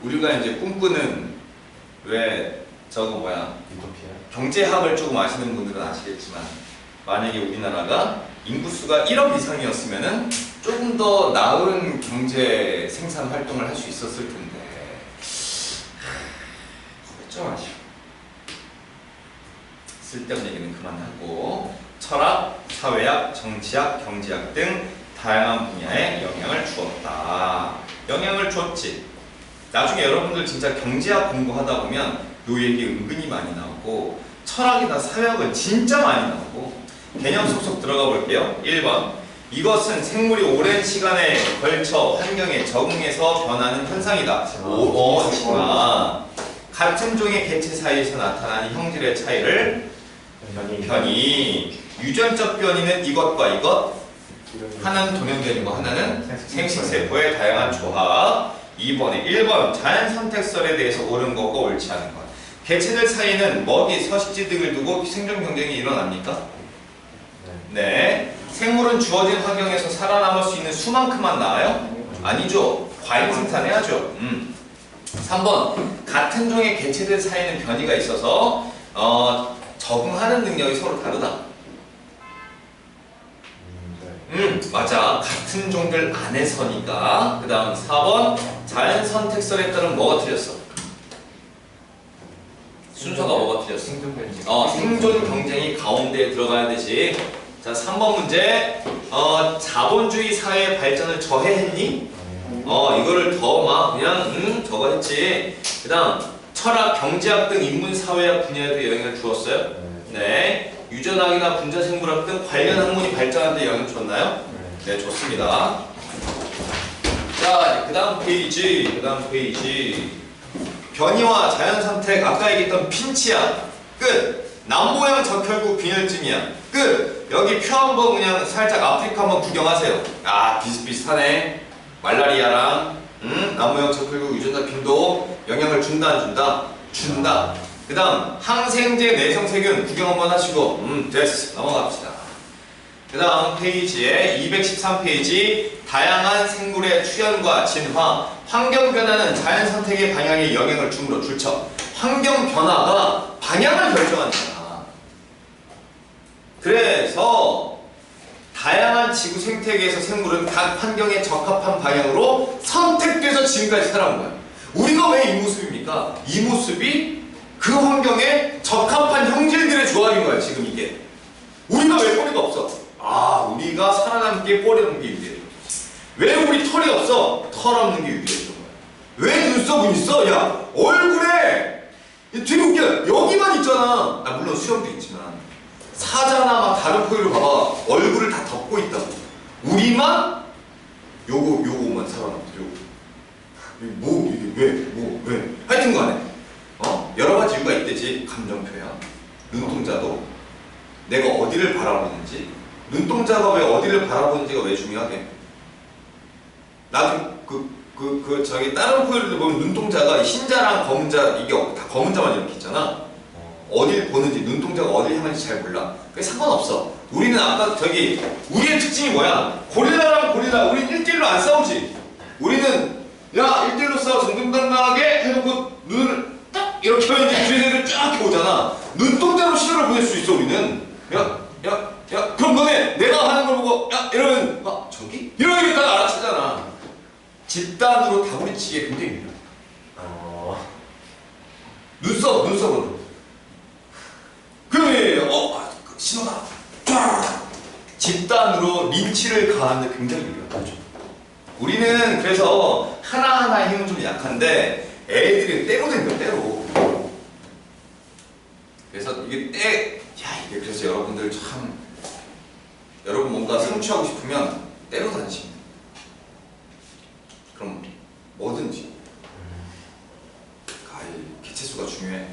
우리가 이제 꿈꾸는 왜 저거 뭐야 유토피아. 경제학을 조금 아시는 분들은 아시겠지만 만약에 우리나라가 인구수가 1억 이상이었으면은 조금 더 나은 경제 생산 활동을 할 수 있었을 텐데 좀 아쉬워. 쓸데없는 얘기는 그만하고 철학, 사회학, 정치학, 경제학 등 다양한 분야에 영향을 주었다. 영향을 줬지. 나중에 여러분들 진짜 경제학 공부하다 보면 요 얘기 은근히 많이 나오고 철학이나 사회학은 진짜 많이 나오고 개념 속속 들어가 볼게요. 1번 이것은 생물이 오랜 시간에 걸쳐 환경에 적응해서 변하는 현상이다. 지마. 같은 종의 개체 사이에서 나타나는 형질의 차이를 변이. 유전적 변이는 이것과 이것. 하나는 돌연변이고 하나는 생식세포의 다양한 조합. 2번에 1번 자연 선택설에 대해서 옳은 것과 옳지 않은 것. 개체들 사이는 먹이, 서식지 등을 두고 생존 경쟁이 일어납니까? 네. 생물은 주어진 환경에서 살아남을 수 있는 수만큼만 나와요? 아니죠. 과잉 생산해야죠. 3번 같은 종의 개체들 사이는 변이가 있어서 적응하는 능력이 서로 다르다. 맞아. 같은 종들 안에서니까. 그 다음 4번 자연 선택설에 따른 뭐가 틀렸어? 순서가 뭐가 틀렸어? 생존 경쟁. 생존 경쟁이 가운데에 들어가야 되지. 자, 3번 문제. 자본주의 사회의 발전을 저해했니? 이거를 더 막 그냥 저거 했지. 그 다음 철학, 경제학 등 인문사회학 분야에도 영향을 주었어요? 네. 유전학이나 분자생물학 등 관련 학문이 발전하는 데 영향을 줬나요? 네, 좋습니다. 자, 그 다음 페이지. 변이와 자연선택, 아까 얘기했던 핀치야. 끝. 남모양 적혈구 빈혈증이야. 끝. 여기 표 한번 그냥 살짝 아프리카 한번 구경하세요. 아, 비슷비슷하네. 말라리아랑 남모양 적혈구 유전자 빈도 영향을 준다 안 준다? 준다. 그 다음 항생제 내성세균 구경 한번 하시고 됐어. 넘어갑시다. 그 다음 페이지에 213페이지 다양한 생물의 출현과 진화 환경 변화는 자연 선택의 방향에 영향을 줌으로 줄쳐. 환경 변화가 방향을 결정한다. 그래서 다양한 지구 생태계에서 생물은 각 환경에 적합한 방향으로 선택돼서 지금까지 살아온 거야. 우리가 왜 이 모습입니까? 이 모습이 그 환경에 적합한 형질들의 조합인 거야, 지금 이게. 우리가 왜 꼬리가 없어? 우리가 살아남기에 꼬리 없는 게 유리해. 왜 우리 털이 없어? 털 없는 게 유리했던 거야. 왜 눈썹은 있어? 야, 얼굴에 되게 웃겨. 여기만 있잖아. 물론 수염도 있지만. 사자나 막 다른 포유를 봐봐. 얼굴을 다 덮고 있다고. 우리만 요거만 살아남죠. 이게 왜? 하여튼 간에. 여러 가지 이유가 있대지. 감정표현, 눈동자도 내가 어디를 바라보는지, 눈동자가 왜 어디를 바라보는지가 왜 중요하게? 나도 저기 다른 포유들 보면 눈동자가 흰자랑 검은자 이게 다 검은자만 이렇게 있잖아. 어딜 보는지 눈동자가 어딜 향하는지 잘 몰라. 그게 상관없어. 우리는 아까 우리의 특징이 뭐야? 고릴라랑 고릴라 우린 1대1로 안 싸우지. 우리는 야 1대1로 싸워 정정당당하게 해놓고 눈을 딱 이렇게 하면 뒤에를 쫙 이렇게 오잖아. 눈동자로 시도를 보낼 수 있어 우리는. 야 그럼 너네 내가 하는 걸 보고 야 이러면 저기? 이러면 다 알아채잖아. 집단으로 다구리치기에 굉장히 유리해. 눈썹으로. 그래 신호다. 집단으로 린치를 가하는데 굉장히 유리하죠. 우리는 그래서 하나하나의 힘은 좀 약한데 애들이 때로 된 거야, 때로. 그래서 이게 그래서 여러분들 여러분 뭔가 성취하고 싶으면 때로 다니십니다. 그럼 뭐든지. 개체수가 중요해.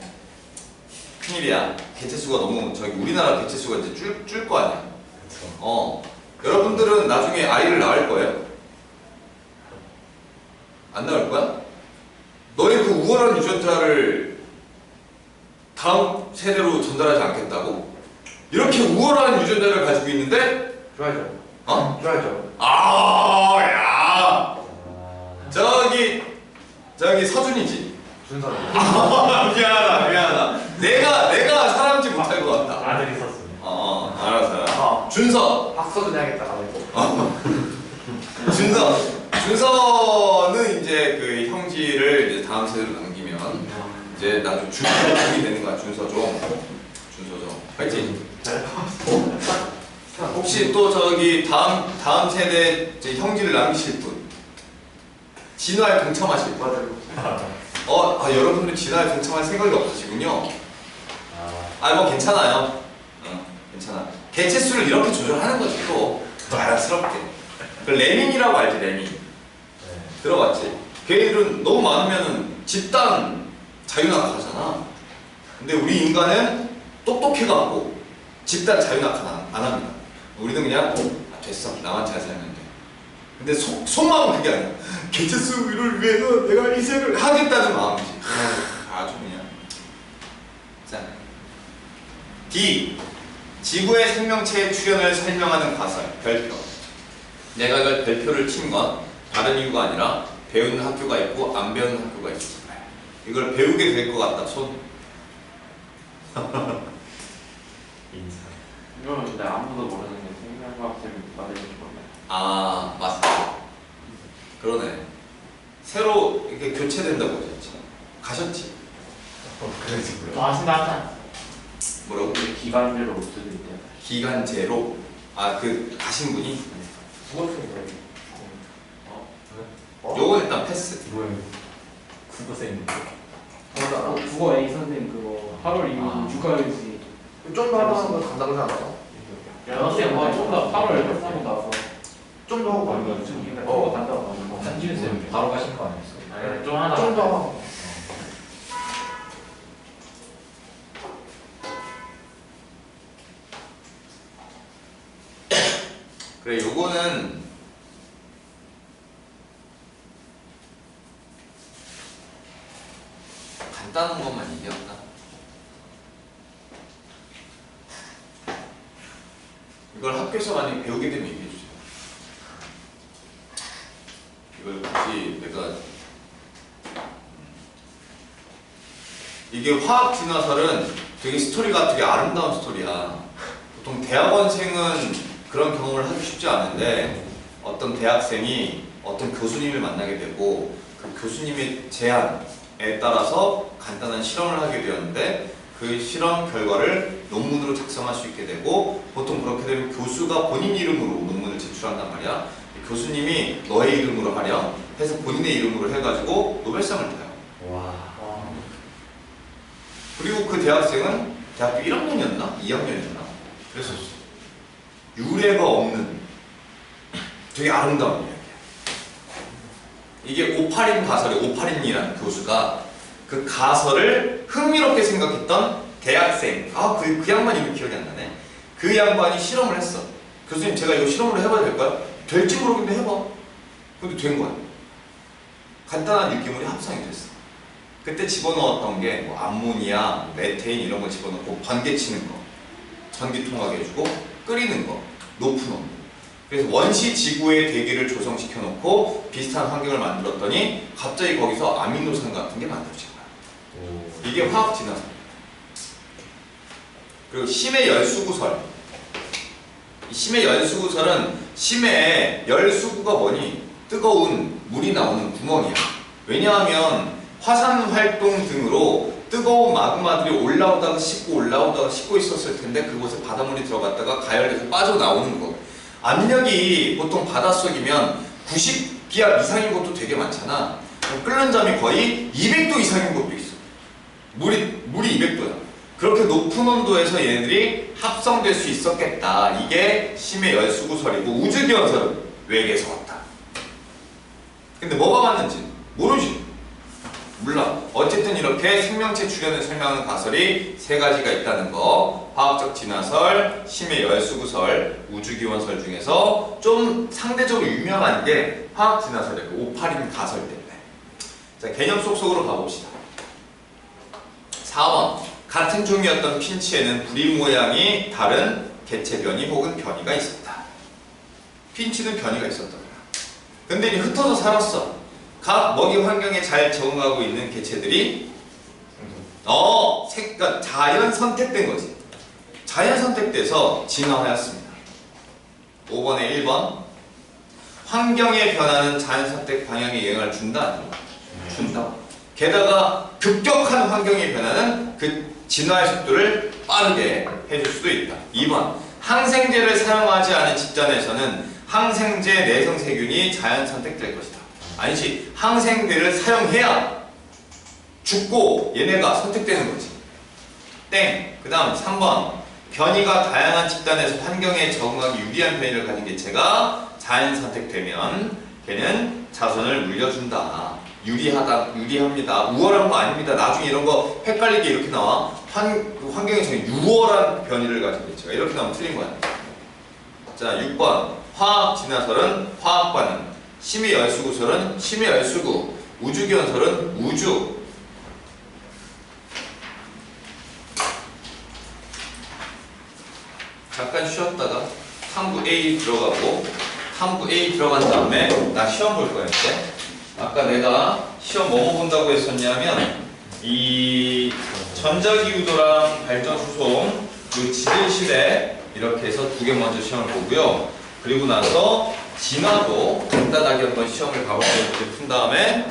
큰일이야. 개체수가 너무 우리나라 개체수가 이제 줄 거 아니야. 여러분들은 나중에 아이를 낳을 거예요. 안 나올 거야? 너의 그 우월한 유전자를 다음 세대로 전달하지 않겠다고? 이렇게 우월한 유전자를 가지고 있는데 줘야죠. 어? 줘야죠. 아, 야. 저기 서준이지. 순서는. 미안하다. 내가 사람지 못할 것 같다. 아들이 있었습니다. 알았어. 준서. 박서준 해야겠다. 가면. 준서는 이제 그 형지를 이제 다음 세대로 남기면 이제 나중에 준서종이 되는 거야. 준서종. 파이팅. 혹시 또 저기 다음 세대 이제 형제를 남기실 분, 진화에 동참하실 분. 맞아요. 여러분들이 진화에 동참할 생각이 없으시군요. 뭐 괜찮아요. 괜찮아. 개체 수를 이렇게 조절하는 거지 또 자연스럽게. 그 레민이라고 알지, 레민. 네. 들어봤지? 걔들은 너무 많으면은 집단 자유낙하 하잖아. 근데 우리 인간은 똑똑해갖고 집단 자유낙하 안 합니다. 우리는 그냥 됐어, 나만 잘 살면 돼. 근데 속마음은 그게 아니야. 개체 수를 위해서 내가 희생을 하겠다는 마음이지. 아주 그냥. 자, D. 지구의 생명체의 출현을 설명하는 가설, 별표. 내가 이걸 별표를 친 건 다른 이유가 아니라 배우는 학교가 있고 안 배우는 학교가 있습니다. 이걸 배우게 될 것 같다. 손. 인사. 이거는 근데 아무도 모르는 게 생명과학쌤이 말해준 거네. 맞습니다. 그러네. 새로 이렇게 교체된다고 하셨지. 가셨지. 그래지 그래. 아신다. 뭐라고? 기간제로 올 수도 있대요. 기간제로. 가신 분이. 수고했으니까. 요건 일단 패스. 뭐예요? 국어쌤인데. 맞아. 국어 A 선생님 그거 8월 2일 주가일지. 좀더 하다는 거 간다 그러지 않았어? 선생님 좀더 8월 3일 나와서 좀 더 하고 아니 가는 지금 거지. 그거 간다고 하는 거. 한지훈 쌤 바로 가신 거 아니었어요? 아니 좀 하다. 좀 더 하고. 그래, 요거는 간단한 것만 얘기한다. 이걸 학교에서 만약에 배우게 되면 얘기해 주세요. 이걸 굳이 내가 이게 화학 진화설은 되게 스토리가 되게 아름다운 스토리야. 보통 대학원생은 그런 경험을 하기 쉽지 않은데 어떤 대학생이 어떤 교수님을 만나게 되고 그 교수님의 제안에 따라서 간단한 실험을 하게 되었는데 그 실험 결과를 논문으로 작성할 수 있게 되고 보통 그렇게 되면 교수가 본인 이름으로 논문을 제출한단 말이야. 교수님이 너의 이름으로 하렴 해서 본인의 이름으로 해가지고 노벨상을 타요. 와. 그리고 그 대학생은 대학교 1학년이었나? 2학년이었나? 그랬었어. 유례가 없는 되게 아름다운 이야기야. 이게 오파린 가설의 오파린이라는 교수가 그 가설을 흥미롭게 생각했던 대학생, 그 양반 이름 기억이 안 나네. 그 양반이 실험을 했어. 교수님, 제가 이거 실험으로 해봐도 될까요? 될지 모르겠는데 해봐. 근데 된 거야. 간단한 유기물이 합성이 됐어. 그때 집어넣었던 게 뭐 암모니아, 메테인 이런 거 집어넣고 번개 치는 거, 전기 통하게 해주고 끓이는 거, 높은 온도. 그래서 원시 지구의 대기를 조성시켜 놓고 비슷한 환경을 만들었더니 갑자기 거기서 아미노산 같은 게 만들어진 거야. 이게 화학 진화설이야. 그리고 심해 열수구설. 이 심해 열수구설은 심해에 열수구가 뭐니? 뜨거운 물이 나오는 구멍이야. 왜냐하면 화산 활동 등으로 뜨거운 마그마들이 올라오다가 식고 올라오다가 식고 있었을 텐데 그곳에 바닷물이 들어갔다가 가열돼서 빠져나오는 거. 압력이 보통 바닷속이면 90기압 이상인 곳도 되게 많잖아. 끓는 점이 거의 200도 이상인 곳도 있어. 물이 200도야. 그렇게 높은 온도에서 얘네들이 합성될 수 있었겠다. 이게 심해 열수구설이고 우주기원설은 외계에서 왔다. 근데 뭐가 맞는지 모르지. 몰라. 어쨌든 이렇게 생명체 출현을 설명하는 가설이 3가지가 있다는 거. 화학적 진화설, 심해 열수구설, 우주기원설 중에서 좀 상대적으로 유명한 게 화학 진화설이에요. 오파린 가설 때문에. 자, 개념 속으로 가봅시다. 4번. 같은 종이었던 핀치에는 부리 모양이 다른 개체 변이 혹은 변이가 있었다. 핀치는 변이가 있었다. 근데 이제 흩어져 살았어. 각 먹이 환경에 잘 적응하고 있는 개체들이 그러니까 자연 선택된 거지. 자연 선택돼서 진화하였습니다. 5번에 1번. 환경의 변화는 자연 선택 방향에 영향을 준다. 준다. 게다가 급격한 환경의 변화는 그 진화의 속도를 빠르게 해줄 수도 있다. 2번. 항생제를 사용하지 않은 집단에서는 항생제 내성 세균이 자연 선택될 것이다. 아니지. 항생제를 사용해야 죽고 얘네가 선택되는 거지. 땡. 그 다음 3번. 변이가 다양한 집단에서 환경에 적응하기 유리한 변이를 가진 개체가 자연 선택되면 걔는 자손을 물려준다. 유리합니다. 우월한 거 아닙니다. 나중에 이런 거 헷갈리게 이렇게 나와. 환경에 적응 유월한 변이를 가진 개체가 이렇게 나오면 틀린 거야. 자, 6번. 화학 진화설은 화학 반응. 심의 열수구설은 심의 열수구. 우주기원설은 우주. 잠깐 쉬었다가 탐구 A 들어가고 탐구 A 들어간 다음에 나 시험 볼 거야 이제. 아까 내가 시험 뭐 본다고 했었냐면 이 전자기유도랑 발전수송 그 지질실에 이렇게 해서 2개 먼저 시험을 보고요. 그리고 나서 진화도 간단하게 한번 시험을 가볼게요. 푼 다음에